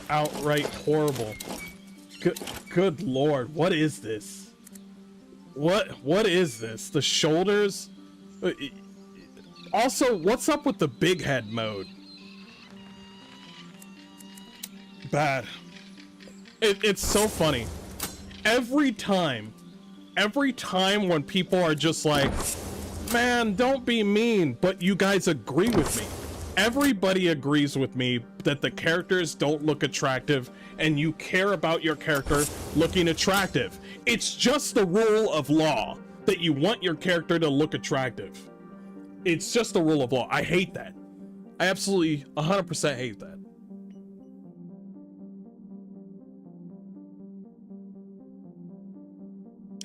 outright horrible. Good lord, what is this? What is this? The shoulders? Also, what's up with the big head mode? Bad. It's so funny. Every time when people are just like, man, don't be mean, but you guys agree with me. Everybody agrees with me that the characters don't look attractive and you care about your character looking attractive. It's just the rule of law that you want your character to look attractive. It's just the rule of law. I hate that. I absolutely 100% hate that.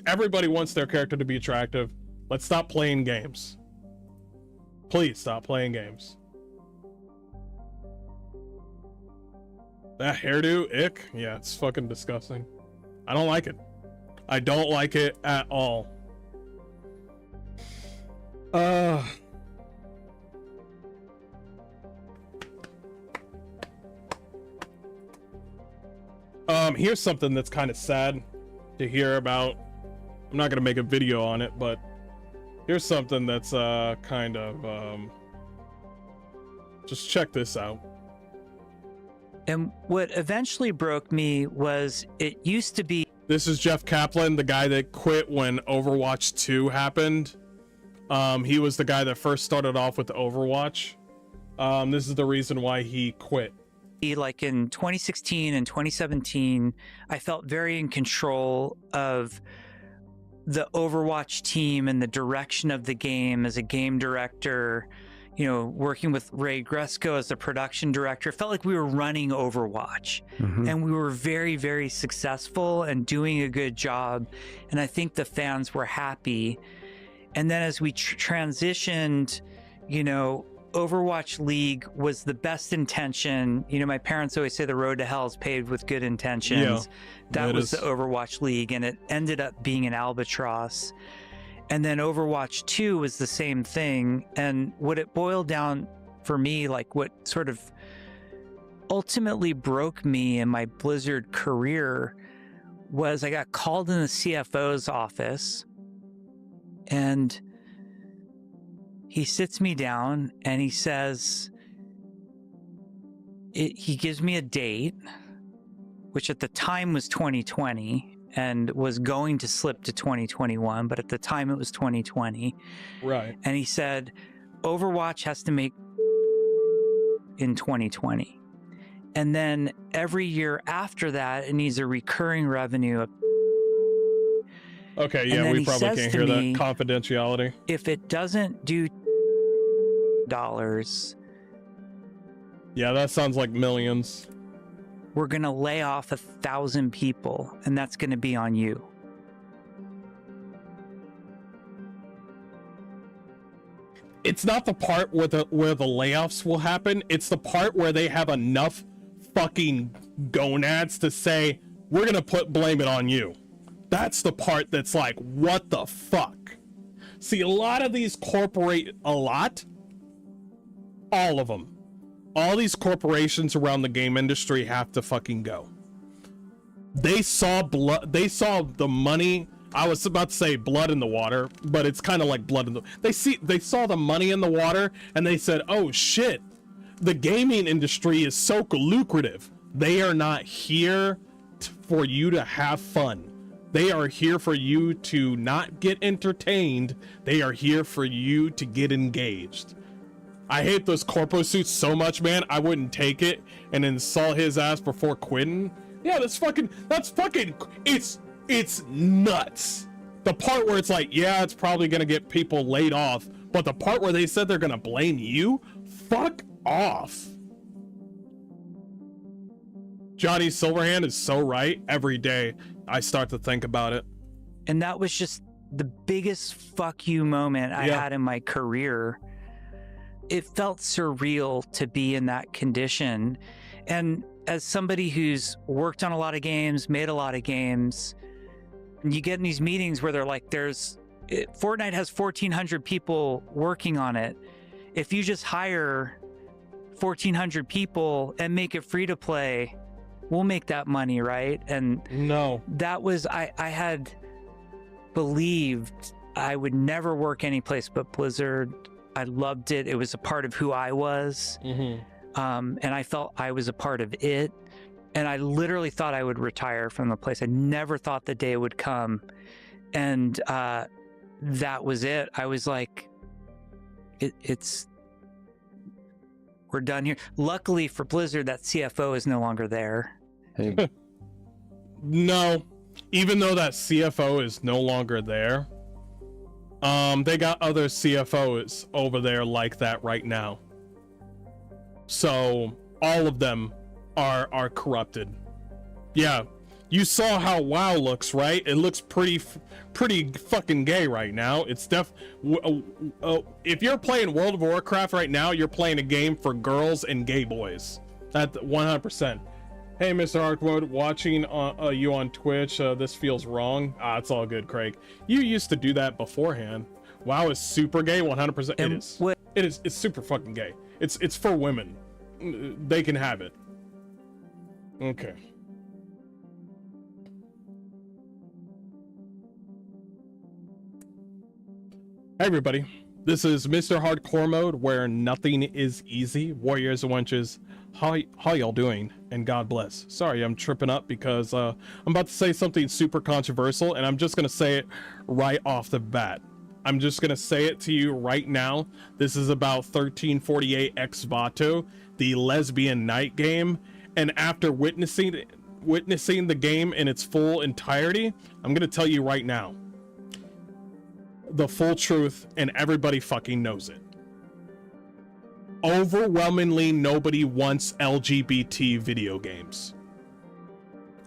Everybody wants their character to be attractive. Let's stop playing games. Please stop playing games. That hairdo, ick. Yeah, it's fucking disgusting. I don't like it. I don't like it at all. Here's something that's kind of sad to hear about. I'm not gonna make a video on it, but here's something that's kind of just check this out. And what eventually broke me was it used to be... This is Jeff Kaplan, the guy that quit when Overwatch 2 happened. He was the guy that first started off with Overwatch. This is the reason why he quit. Like in 2016 and 2017, I felt very in control of the Overwatch team and the direction of the game as a game director. You know, working with Ray Gresco as the production director, it felt like we were running Overwatch. And we were very, very successful and doing a good job. And I think the fans were happy. And then as we transitioned, you know, Overwatch League was the best intention. You know, my parents always say the road to hell is paved with good intentions. That was the Overwatch League, and it ended up being an albatross. And then Overwatch 2 was the same thing. And what it boiled down for me, like what sort of ultimately broke me in my Blizzard career, was I got called in the CFO's office, and he sits me down and he says, he gives me a date, which at the time was 2020 and was going to slip to 2021, but at the time it was 2020. Right. And he said, Overwatch has to make in 2020. And then every year after that, it needs a recurring revenue. Okay, yeah, we probably can't hear that. Confidentiality. If it doesn't do dollars, yeah, that sounds like millions. We're going to lay off 1,000 people, and that's going to be on you. It's not the part where the layoffs will happen. It's the part where they have enough fucking gonads to say, we're going to blame it on you. That's the part that's like, what the fuck? See, a lot of these all of them, all these corporations around the game industry have to fucking go. They saw blood, they saw the money. I was about to say blood in the water, but it's kind of like blood in the, they saw the money in the water and they said, oh shit, the gaming industry is so lucrative. They are not here for you to have fun. They are here for you to not get entertained. They are here for you to get engaged. I hate those corpo suits so much, man. I wouldn't take it and install his ass before quitting. Yeah, that's fucking, it's nuts. The part where it's like, yeah, it's probably gonna get people laid off, but the part where they said they're gonna blame you, fuck off. Johnny Silverhand is so right. Every day I start to think about it. And that was just the biggest fuck you moment I had in my career. It felt surreal to be in that condition. And as somebody who's worked on a lot of games, made a lot of games, you get in these meetings where they're like, Fortnite has 1,400 people working on it. If you just hire 1,400 people and make it free to play, we'll make that money, right? And no, that was, I had believed I would never work any place but Blizzard. I loved it. It was a part of who I was. And I felt I was a part of it. And I literally thought I would retire from the place. I never thought the day would come. And that was it. I was like, we're done here. Luckily for Blizzard, that CFO is no longer there. No, even though that CFO is no longer there, they got other CFOs over there like that right now. So all of them are corrupted. Yeah, you saw how WoW looks, right? It looks pretty fucking gay right now. It's if you're playing World of Warcraft right now, you're playing a game for girls and gay boys. That's 100%. Hey, Mr. Arkwood, watching you on Twitch. This feels wrong. It's all good, Craig. You used to do that beforehand. WoW is super gay, 100%. It is. It's super fucking gay. It's for women. They can have it. Okay. Hey everybody, this is Mr. Hardcore Mode, where nothing is easy. Warriors and wenches, how y'all doing? And God bless. Sorry, I'm tripping up because I'm about to say something super controversial, and I'm just gonna say it right off the bat. I'm just gonna say it to you right now. This is about 1348 X Voto, the lesbian night game, and after witnessing the game in its full entirety, I'm gonna tell you right now the full truth, and everybody fucking knows it. Overwhelmingly, nobody wants LGBT video games.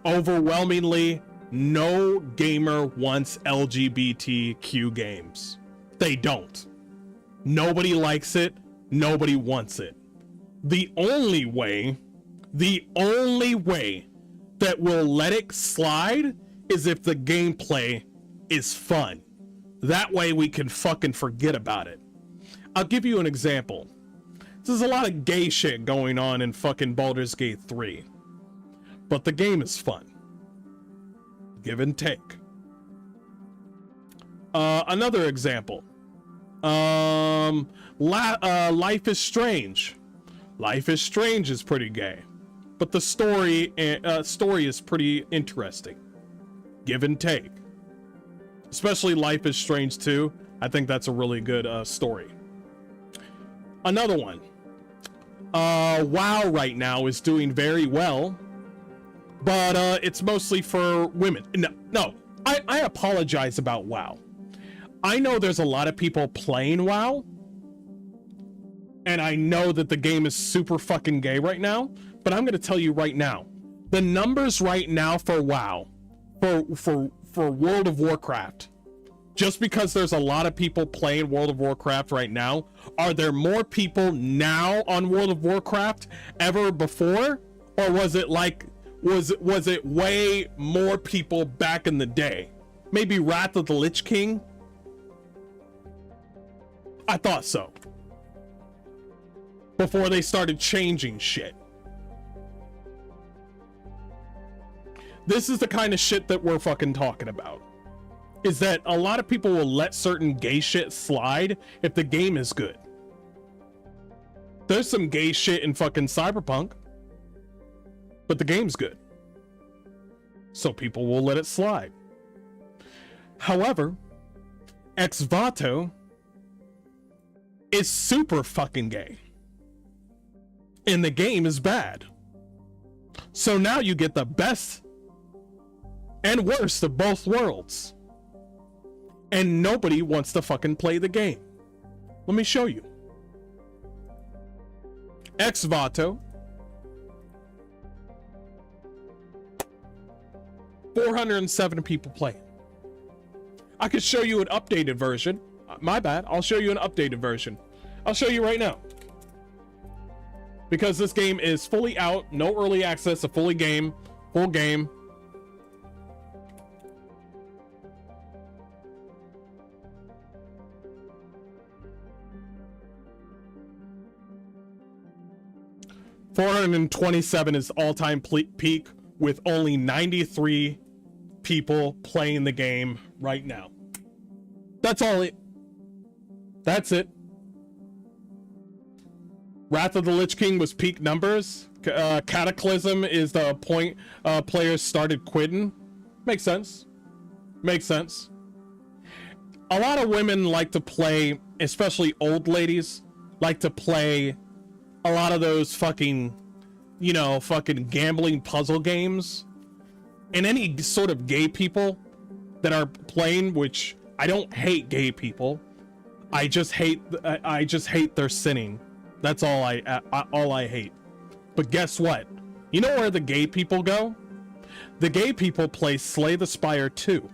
Overwhelmingly, no gamer wants LGBTQ games. They don't. Nobody likes it. Nobody wants it. The only way that we'll let it slide is if the gameplay is fun. That way we can fucking forget about it. I'll give you an example. There's a lot of gay shit going on in fucking Baldur's Gate 3. But the game is fun. Give and take. Another example. Life is Strange. Life is Strange is pretty gay. But the story is pretty interesting. Give and take. Especially Life is Strange 2. I think that's a really good story. Another one. WoW right now is doing very well, but it's mostly for women. No, I apologize about WoW. I know there's a lot of people playing WoW, and I know that the game is super fucking gay right now, but I'm gonna tell you right now, the numbers right now for WoW, for World of Warcraft, just because there's a lot of people playing World of Warcraft right now, are there more people now on World of Warcraft ever before? Or was it way more people back in the day? Maybe Wrath of the Lich King? I thought so. Before they started changing shit. This is the kind of shit that we're fucking talking about. Is that a lot of people will let certain gay shit slide if the game is good. There's some gay shit in fucking Cyberpunk, but the game's good. So people will let it slide. However, Voto is super fucking gay. And the game is bad. So now you get the best and worst of both worlds. And nobody wants to fucking play the game. Let me show you. Voto. 407 people playing. I could show you an updated version. My bad. I'll show you an updated version. I'll show you right now. Because this game is fully out, no early access, a full game. 427 is all-time peak with only 93 people playing the game right now. That's it. Wrath of the Lich King was peak numbers. Cataclysm is the point players started quitting. Makes sense. A lot of women like to play, especially old ladies, like to play a lot of those fucking gambling puzzle games. And any sort of gay people that are playing, which I don't hate gay people. I just hate their sinning. That's all I hate. But guess what? You know where the gay people go? The gay people play Slay the Spire 2.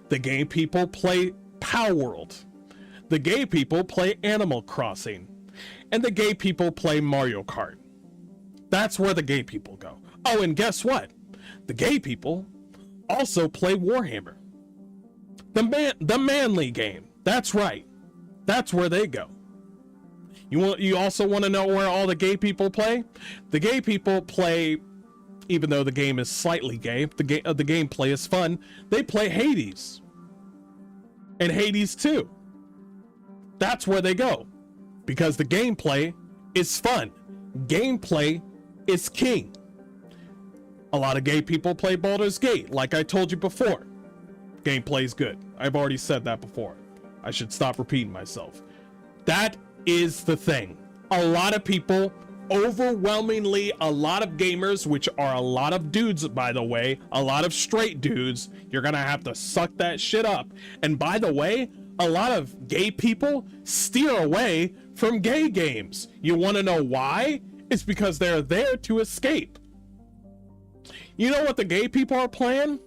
The gay people play Pow World. The gay people play Animal Crossing. And the gay people play Mario Kart. That's where the gay people go. Oh, and guess what? The gay people also play Warhammer. The manly game. That's right. That's where they go. You also want to know where all the gay people play? The gay people play, even though the game is slightly gay, the gameplay is fun, they play Hades. And Hades 2. That's where they go. Because the gameplay is fun. Gameplay is king. A lot of gay people play Baldur's Gate, like I told you before. Gameplay's good. I've already said that before. I should stop repeating myself. That is the thing. A lot of people, overwhelmingly a lot of gamers, which are a lot of dudes, by the way, a lot of straight dudes, you're gonna have to suck that shit up. And by the way, a lot of gay people steer away from gay games. You want to know why? It's because they're there to escape. You know what the gay people are playing?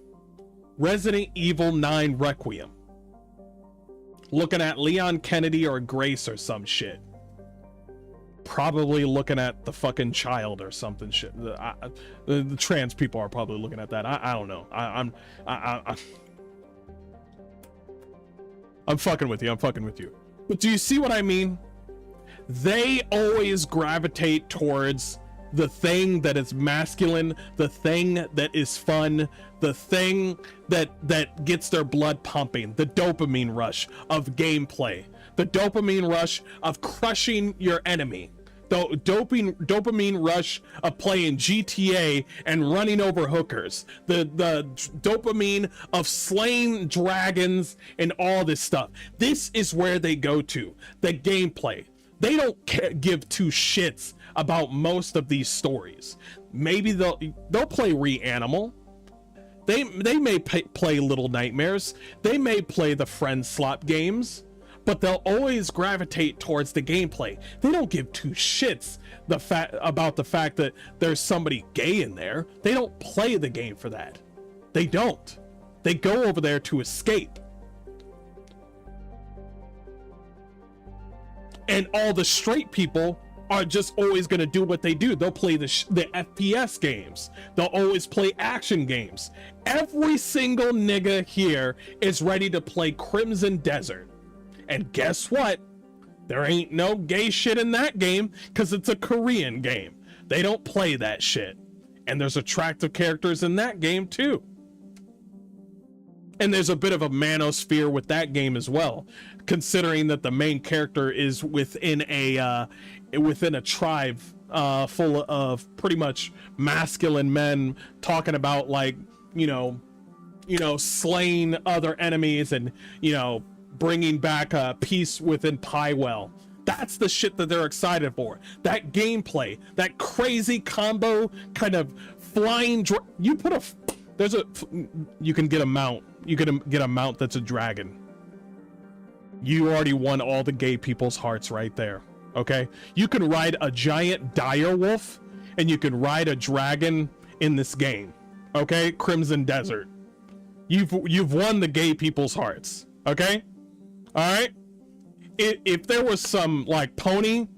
Resident Evil 9 Requiem. Looking at Leon Kennedy or Grace or some shit. probably looking at the fucking child or something shit. The trans people are probably looking at that. I don't know. I'm fucking with you. I'm fucking with you. But do you see what I mean? They always gravitate towards the thing that is masculine, the thing that is fun, the thing that gets their blood pumping, the dopamine rush of gameplay, the dopamine rush of crushing your enemy, the dopamine rush of playing GTA and running over hookers, the dopamine of slaying dragons and all this stuff. This is where they go to, the gameplay. They don't give two shits about most of these stories. Maybe they'll play Reanimal. They may play Little Nightmares. They may play the friend slot games, but they'll always gravitate towards the gameplay. They don't give two shits about the fact that there's somebody gay in there. They don't play the game for that. They don't. They go over there to escape. And all the straight people are just always going to do what they do. They'll play the FPS games. They'll always play action games. Every single nigga here is ready to play Crimson Desert. And guess what? There ain't no gay shit in that game because it's a Korean game. They don't play that shit. And there's attractive characters in that game too. And there's a bit of a manosphere with that game as well, considering that the main character is within a tribe full of pretty much masculine men talking about, like, you know, slaying other enemies and, you know, bringing back peace within Piewell. That's the shit that they're excited for. That gameplay, that crazy combo kind of flying. You can get a mount. You can get a mount that's a dragon. You already won all the gay people's hearts right there. Okay, you can ride a giant dire wolf and you can ride a dragon in this game. Okay, Crimson Desert. You've won the gay people's hearts. Okay, all right. If there was some like pony,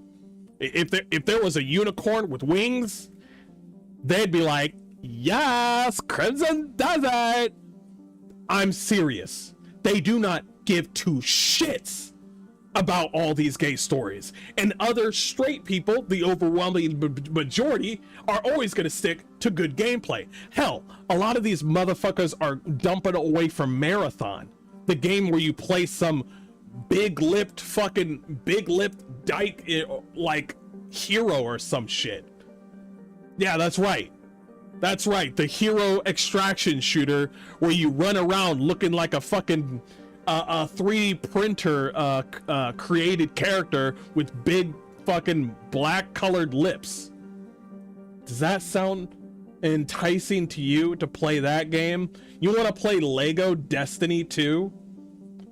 if there was a unicorn with wings, they'd be like, yes, Crimson Desert. I'm serious. They do not give two shits about all these gay stories. And other straight people, the overwhelming majority, are always going to stick to good gameplay. Hell, a lot of these motherfuckers are dumping away from Marathon, the game where you play some big-lipped dyke like hero or some shit. Yeah, that's right. That's right, the hero extraction shooter where you run around looking like a fucking 3D printer created character with big fucking black colored lips. Does that sound enticing to you to play that game? You want to play Lego Destiny 2?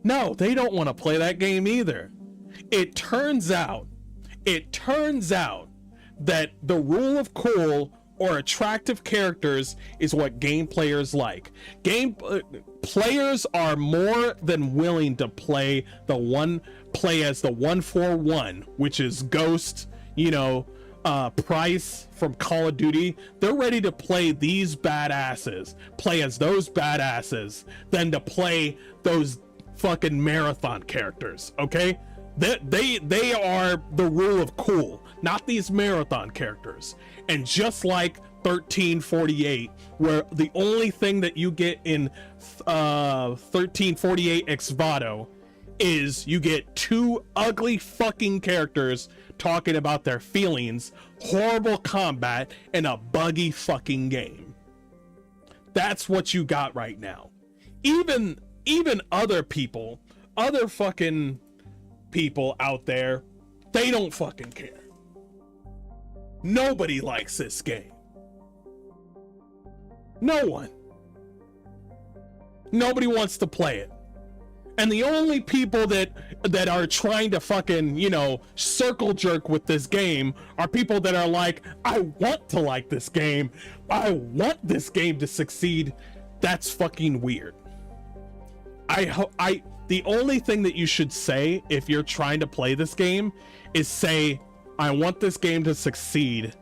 No, they don't want to play that game either. It turns out that the rule of cool or attractive characters is what game players like. Players are more than willing to play as the 141, which is Ghost, Price from Call of Duty. They're ready to play these badasses, play as those badasses, than to play those fucking Marathon characters. Okay, they are the rule of cool, not these Marathon characters. And just like 1348, where the only thing that you get in 1348 X Voto is you get two ugly fucking characters talking about their feelings, horrible combat, and a buggy fucking game. That's what you got right now. Even other people, other fucking people out there, they don't fucking care. Nobody likes this game. No one. Nobody wants to play it. And the only people that are trying to fucking, circle jerk with this game are people that are like, I want to like this game. I want this game to succeed. That's fucking weird. The only thing that you should say if you're trying to play this game is say, I want this game to succeed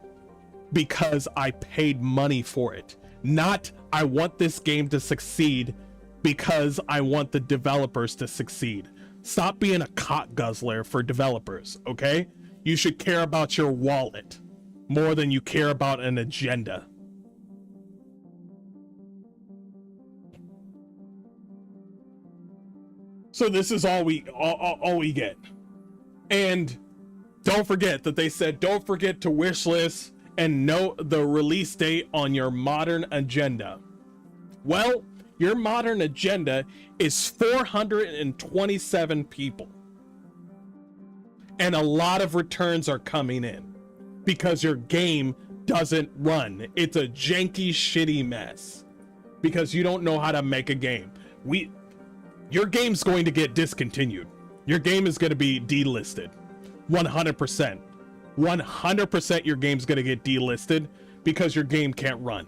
because I paid money for it. Not, I want this game to succeed because I want the developers to succeed. Stop being a cock guzzler for developers, okay? You should care about your wallet more than you care about an agenda. So this is all we get. And don't forget that they said don't forget to wish list and note the release date on your modern agenda. Well, your modern agenda is 427 people. And a lot of returns are coming in because your game doesn't run. It's a janky, shitty mess because you don't know how to make a game. Your game's going to get discontinued. Your game is going to be delisted. 100%. 100% your game's going to get delisted because your game can't run.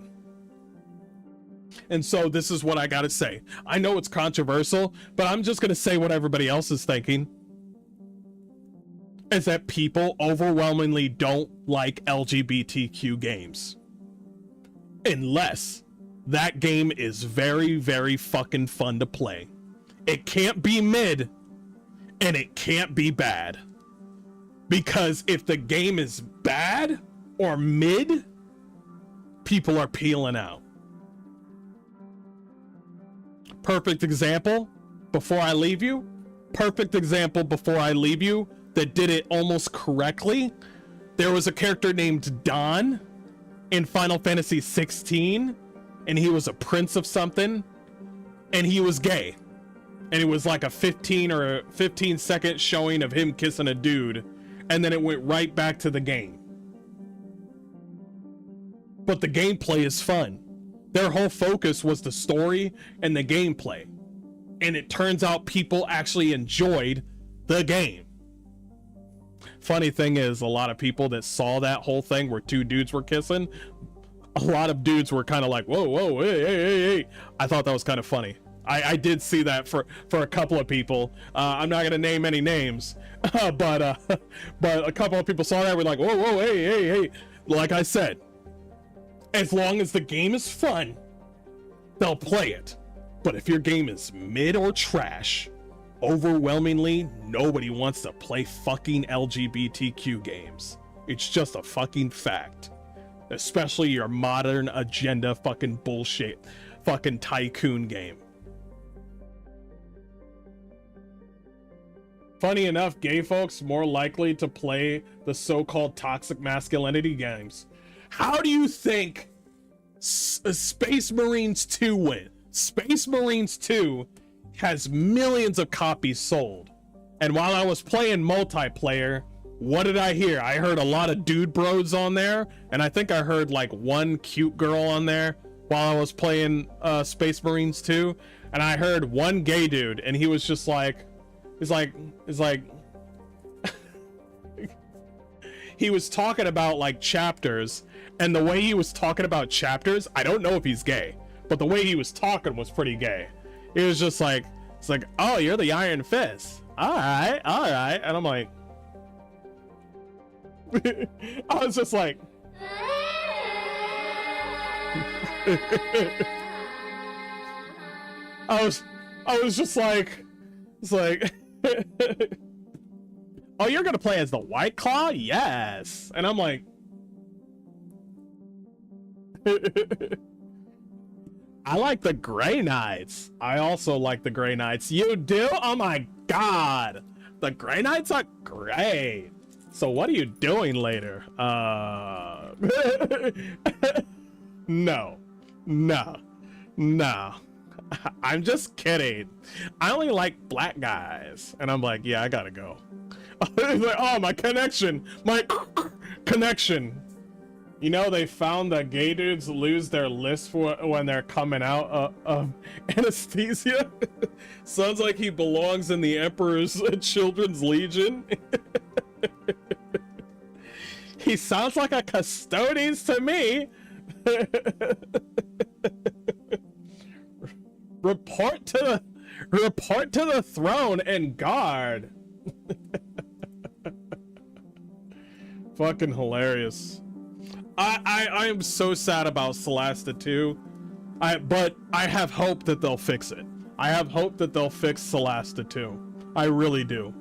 And so this is what I got to say. I know it's controversial, but I'm just going to say what everybody else is thinking. Is that people overwhelmingly don't like LGBTQ games. Unless that game is very, very fucking fun to play. It can't be mid, and it can't be bad. Because if the game is bad or mid, people are peeling out. Perfect example before I leave you that did it almost correctly. There was a character named Don in Final Fantasy 16, and he was a prince of something, and he was gay. And it was like a 15 second showing of him kissing a dude, and then it went right back to the game. But the gameplay is fun. Their whole focus was the story and the gameplay. And it turns out people actually enjoyed the game. Funny thing is, a lot of people that saw that whole thing where two dudes were kissing, a lot of dudes were kind of like, whoa, hey. I thought that was kind of funny. I did see that for a couple of people. I'm not gonna name any names, but a couple of people saw that, were like, whoa, hey. Like I said, as long as the game is fun, they'll play it. But if your game is mid or trash, overwhelmingly nobody wants to play fucking LGBTQ games. It's just a fucking fact. Especially your modern agenda fucking bullshit fucking tycoon game. Funny enough, gay folks more likely to play the so-called toxic masculinity games. How do you think Space Marines 2 went? Space Marines 2 has millions of copies sold. And while I was playing multiplayer, what did I hear? I heard a lot of dude bros on there, and I think I heard like one cute girl on there while I was playing Space Marines 2, and I heard one gay dude, and he was just like, it's like he was talking about like chapters, and the way he was talking about chapters, I don't know if he's gay, but the way he was talking was pretty gay. It was just like, it's like, oh, you're the Iron Fist. All right. And I'm like, I was just like, I was just like, it's like, oh, you're gonna play as the White Claw? Yes. And I'm like, I like the Grey Knights. I also like the Grey Knights. You do? Oh my god. The Grey Knights are great. So what are you doing later? No. I'm just kidding. I only like black guys. And I'm like, yeah, I gotta go. He's like, oh, my connection. You know, they found that gay dudes lose their list for when they're coming out of anesthesia. Sounds like he belongs in the Emperor's Children's Legion. He sounds like a Custodes to me. Report to the throne and guard. Fucking hilarious. I am so sad about Solasta 2. But I have hope that they'll fix it. I have hope that they'll fix Solasta 2. I really do.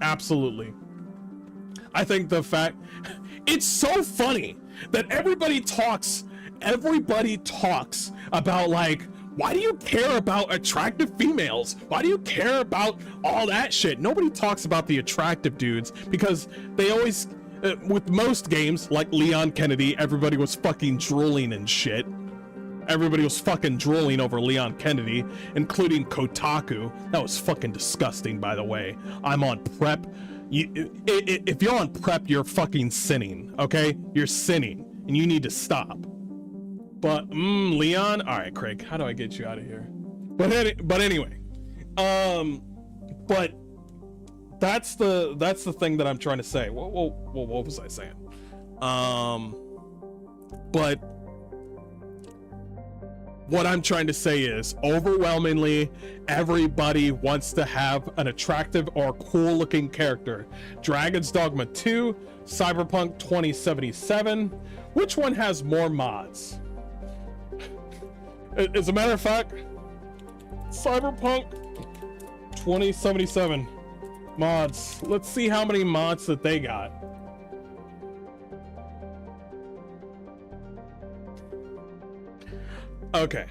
Absolutely. I think the fact it's so funny that everybody talks about, like, why do you care about attractive females? Why do you care about all that shit? Nobody talks about the attractive dudes because they always, with most games, like Leon Kennedy, everybody was fucking drooling and shit. Everybody was fucking drooling over Leon Kennedy, including Kotaku. That was fucking disgusting, by the way. I'm on prep. If you're on prep, you're fucking sinning, okay? You're sinning, and you need to stop. But, Leon? All right, Craig, how do I get you out of here? But anyway, but that's the thing that I'm trying to say. What was I saying? But what I'm trying to say is, overwhelmingly, everybody wants to have an attractive or cool-looking character. Dragon's Dogma 2, Cyberpunk 2077. Which one has more mods? As a matter of fact, Cyberpunk 2077 mods. Let's see how many mods that they got. Okay.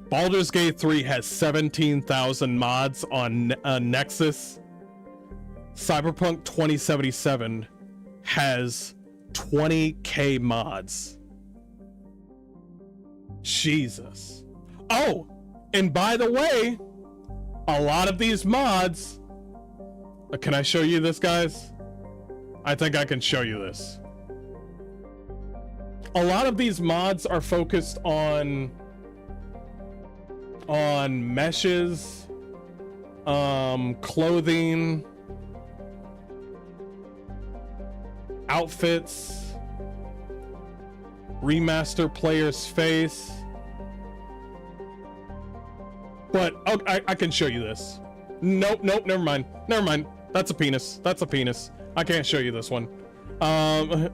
Baldur's Gate 3 has 17,000 mods on Nexus. Cyberpunk 2077 has 20k mods. Jesus. Oh, and by the way, a lot of these mods, can I show you this, guys? I think I can show you this. A lot of these mods are focused on meshes, clothing, outfits, remaster player's face. But I can show you this. Nope, never mind. That's a penis. I can't show you this one. Never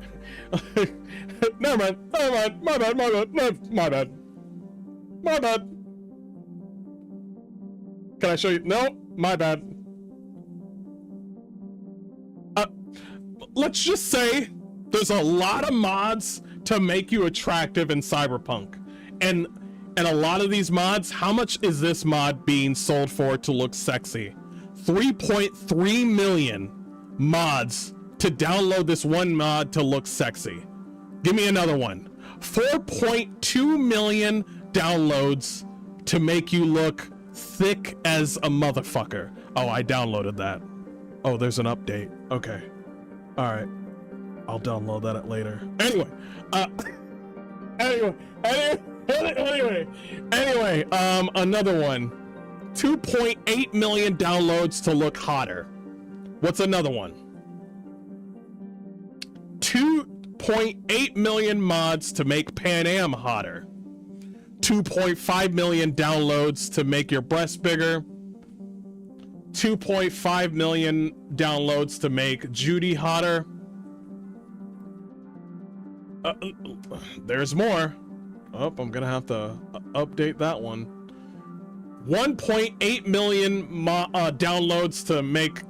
mind. My bad. Can I show you? No, my bad. Let's just say there's a lot of mods to make you attractive in Cyberpunk. And a lot of these mods, how much is this mod being sold for to look sexy? 3.3 million mods to download this one mod to look sexy. Give me another one. 4.2 million downloads to make you look thick as a motherfucker. Oh, I downloaded that. Oh, there's an update. Okay. All right. I'll download that later. Anyway, another one. 2.8 million downloads to look hotter. What's another one? 2.8 million mods to make Pan Am hotter. 2.5 million downloads to make your breast bigger. 2.5 million downloads to make Judy hotter. There's more. Oh, I'm gonna have to update that one. 1.8 million downloads to make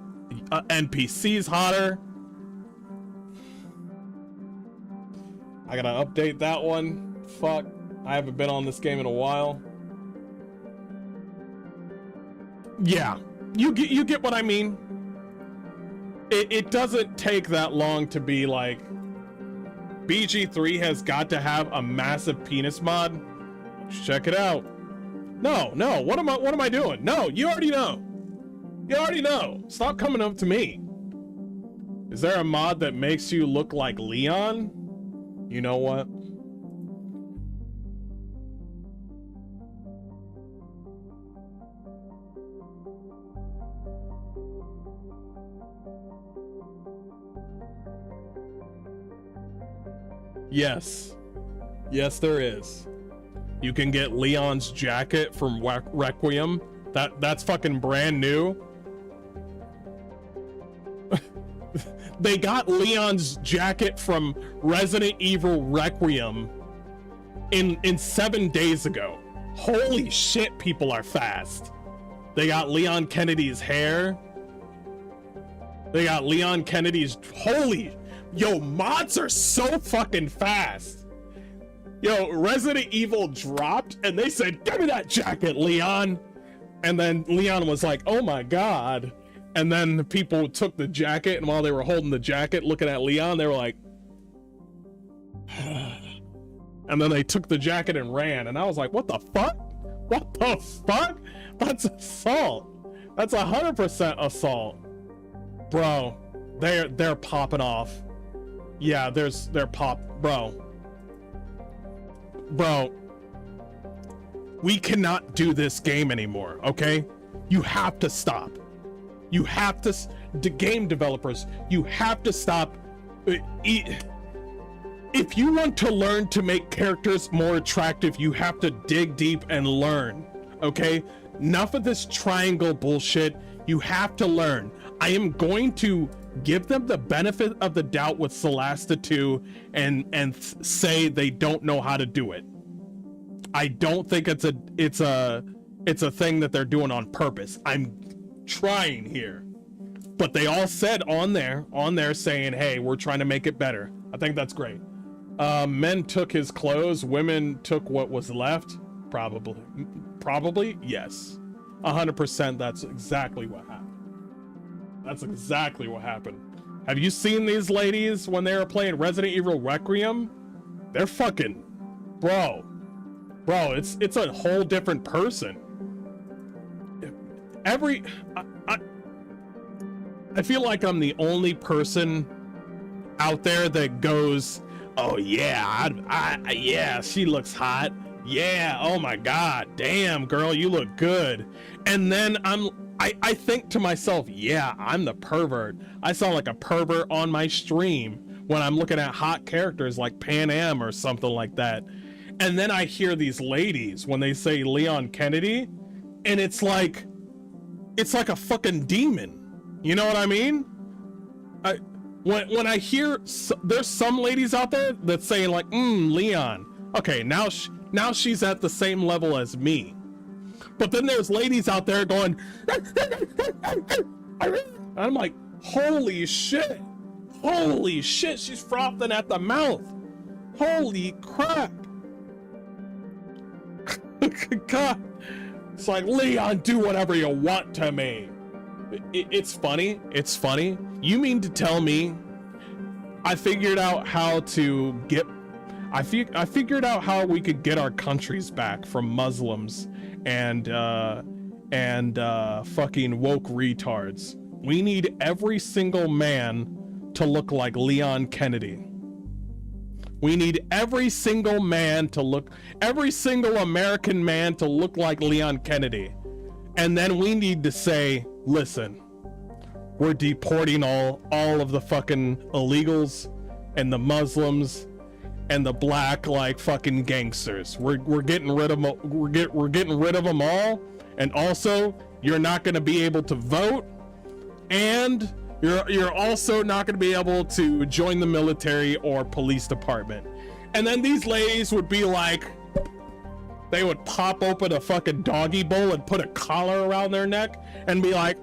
NPCs hotter. I gotta update that one. Fuck, I haven't been on this game in a while. Yeah, you get what I mean. It doesn't take that long to be like, BG3 has got to have a massive penis mod. Let's check it out. No, what am I doing? No, you already know. Stop coming up to me. Is there a mod that makes you look like Leon? You know what? Yes, there is. You can get Leon's jacket from Requiem. That's fucking brand new. They got Leon's jacket from Resident Evil Requiem in 7 days ago. Holy shit, people are fast. They got Leon Kennedy's hair. They got Leon Kennedy's... Holy... Yo, mods are so fucking fast. Yo, Resident Evil dropped and they said, give me that jacket, Leon. And then Leon was like, oh my god. And then the people took the jacket, and while they were holding the jacket, looking at Leon, they were like... And then they took the jacket and ran, and I was like, what the fuck? What the fuck? That's assault. That's 100% assault. Bro, they're popping off. Yeah, they're bro. Bro, we cannot do this game anymore, okay? You have to stop. You have to, the game developers, you have to stop. If you want to learn to make characters more attractive, you have to dig deep and learn, okay? Enough of this triangle bullshit. You have to learn. I am going to give them the benefit of the doubt with Solasta 2 and say they don't know how to do it. I don't think it's a thing that they're doing on purpose. I'm trying here, but they all said on there saying, hey, we're trying to make it better. I think that's great. Men took his clothes, women took what was left. Probably yes, 100%. That's exactly what happened. That's exactly what happened. Have you seen these ladies when they were playing Resident Evil Requiem? They're fucking, bro, it's a whole different person. I feel like I'm the only person out there that goes, oh yeah, yeah, she looks hot. Yeah, oh my god, damn girl, you look good. And then I think to myself, yeah, I'm the pervert. I sound like a pervert on my stream when I'm looking at hot characters like Pan Am or something like that. And then I hear these ladies when they say Leon Kennedy, and it's like a fucking demon. You know what I mean? When I hear there's some ladies out there that say like, Leon. Okay, now she's at the same level as me. But then there's ladies out there going, I'm like, holy shit, she's frothing at the mouth. Holy crap. God, it's like, Leon, do whatever you want to me. It's funny. You mean to tell me I figured out how we could get our countries back from Muslims and fucking woke retards. We need every single man to look like Leon Kennedy. We need every single American man to look like Leon Kennedy. And then we need to say, listen, we're deporting all of the fucking illegals and the Muslims and the black like fucking gangsters. We're getting rid of them. We're getting rid of them all. And also, you're not going to be able to vote, and you're also not going to be able to join the military or police department. And then these ladies would be like, they would pop open a fucking doggy bowl and put a collar around their neck and be like,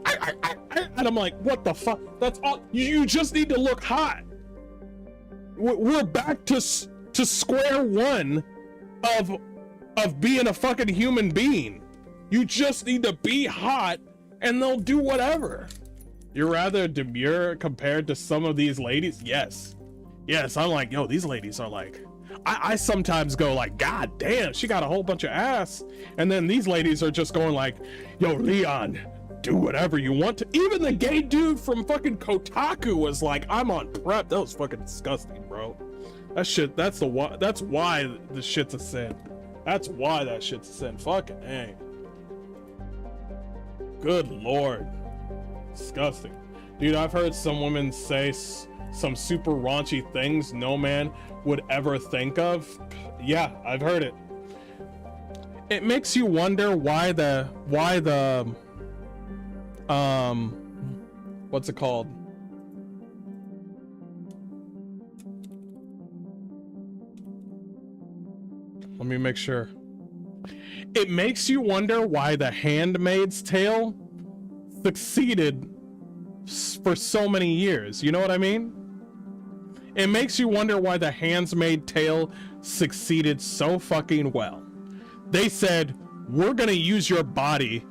and I'm like, what the fuck? That's all. You just need to look hot. We're back to square one of being a fucking human being. You just need to be hot and they'll do whatever. You're rather demure compared to some of these ladies? Yes, I'm like, yo, these ladies are like, I sometimes go like, god damn, she got a whole bunch of ass. And then these ladies are just going like, yo, Leon, do whatever you want to. Even the gay dude from fucking Kotaku was like, I'm on prep. That was fucking disgusting, bro. That's why the shit's a sin. That's why that shit's a sin. Fucking hey. Good lord. Disgusting. Dude, I've heard some women say some super raunchy things no man would ever think of. Yeah, I've heard it. It makes you wonder why the what's it called? Let me make sure. It makes you wonder why The Handmaid's Tale succeeded for so many years. You know what I mean? It makes you wonder why The Handmaid's Tale succeeded so fucking well. They said, we're gonna use your body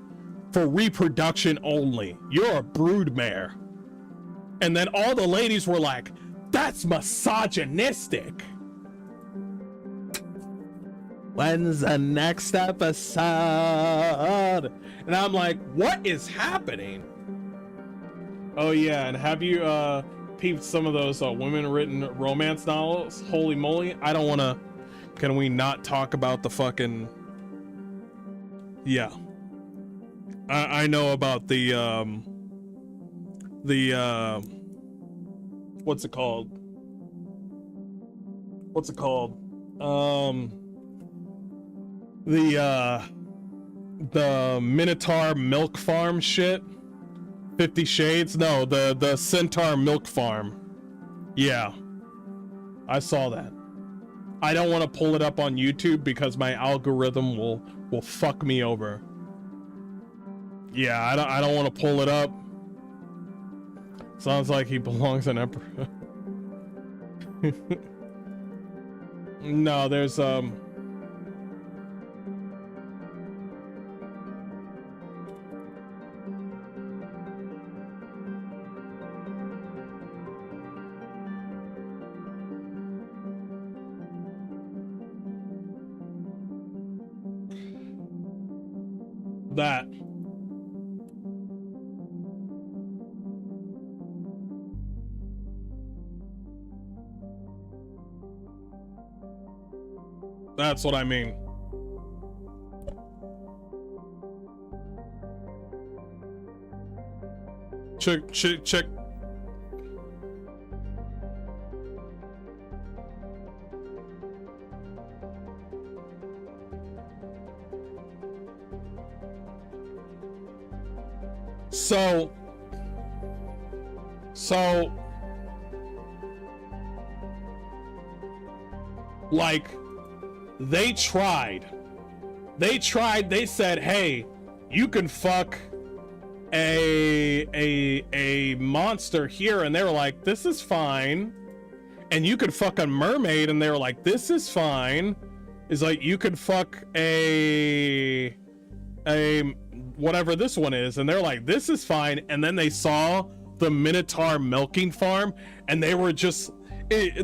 for reproduction only. You're a broodmare. And then all the ladies were like, that's misogynistic. When's the next episode? And I'm like, what is happening? Oh yeah, and have you peeped some of those women-written romance novels? Holy moly, I don't wanna, can we not talk about the fucking, yeah. I know about the what's it called? The Minotaur Milk Farm shit. 50 Shades? No, the Centaur Milk Farm. Yeah. I saw that. I don't want to pull it up on YouTube because my algorithm will fuck me over. Yeah, I don't want to pull it up. Sounds like he belongs in Emperor. No, there's that. That's what I mean. Check. So, like, they said, hey, you can fuck a monster here, and they were like, this is fine. And you could fuck a mermaid, and they were like, this is fine. It's like, you could fuck a whatever this one is, and they're like, this is fine. And then they saw the Minotaur milking farm, and they were just like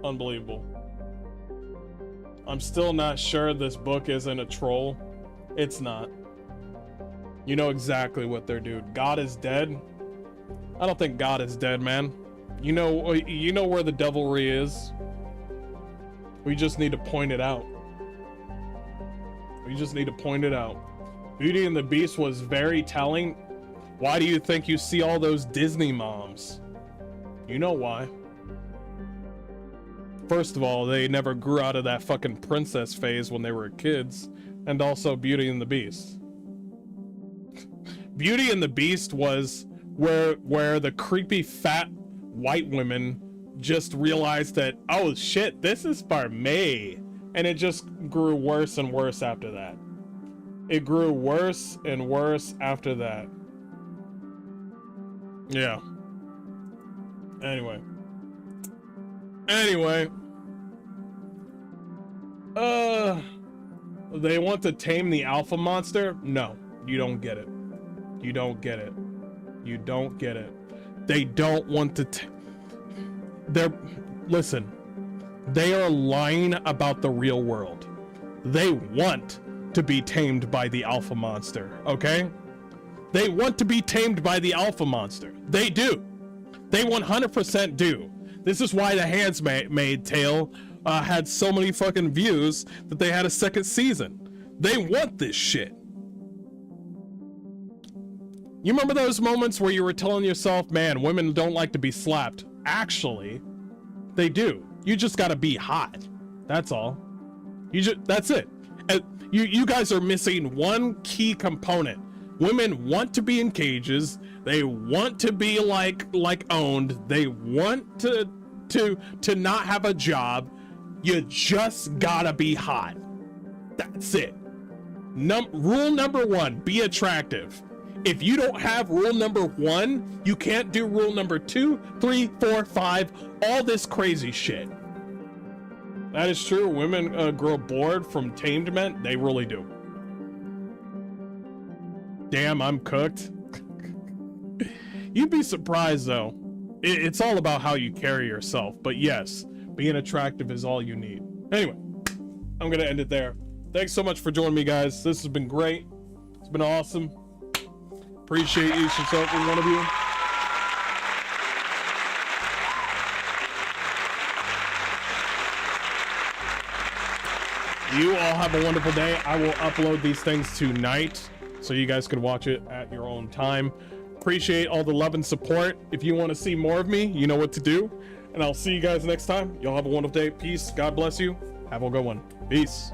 unbelievable. I'm still not sure this book isn't a troll. It's not. You know exactly what they're doing. God is dead. I don't think God is dead, man. You know where the devilry is. We just need to point it out. Beauty and the Beast was very telling. Why do you think you see all those Disney moms? You know why. First of all, they never grew out of that fucking princess phase when they were kids. And also Beauty and the Beast. Beauty and the Beast was where the creepy fat white women just realized that, oh shit, this is for me. And it just grew worse and worse after that. It grew worse and worse after that. Yeah. Anyway. They want to tame the alpha monster? No, you don't get it. You don't get it. They don't want to listen. They are lying about the real world. They want to be tamed by the alpha monster, okay? They want to be tamed by the alpha monster. They do. They 100% do. This is why The Handmaid's Tale had so many fucking views that they had a second season. They want this shit. You remember those moments where you were telling yourself, man, women don't like to be slapped? Actually, they do. You just gotta be hot. That's all. That's it. You guys are missing one key component. Women want to be in cages. They want to be like owned. They want to not have a job. You just gotta be hot. That's it. Rule number 1, be attractive. If you don't have rule number 1, you can't do rule number 2, 3, 4, 5, all this crazy shit. That is true. Women grow bored from tamed men. They really do. Damn, I'm cooked. You'd be surprised though. It's all about how you carry yourself. But yes, being attractive is all you need. Anyway, I'm gonna end it there. Thanks so much for joining me, guys. This has been great. It's been awesome. Appreciate each and every one of you. You all have a wonderful day. I will upload these things tonight so you guys can watch it at your own time. Appreciate all the love and support. If you want to see more of me, you know what to do. And I'll see you guys next time. Y'all have a wonderful day. Peace. God bless you. Have a good one. Peace.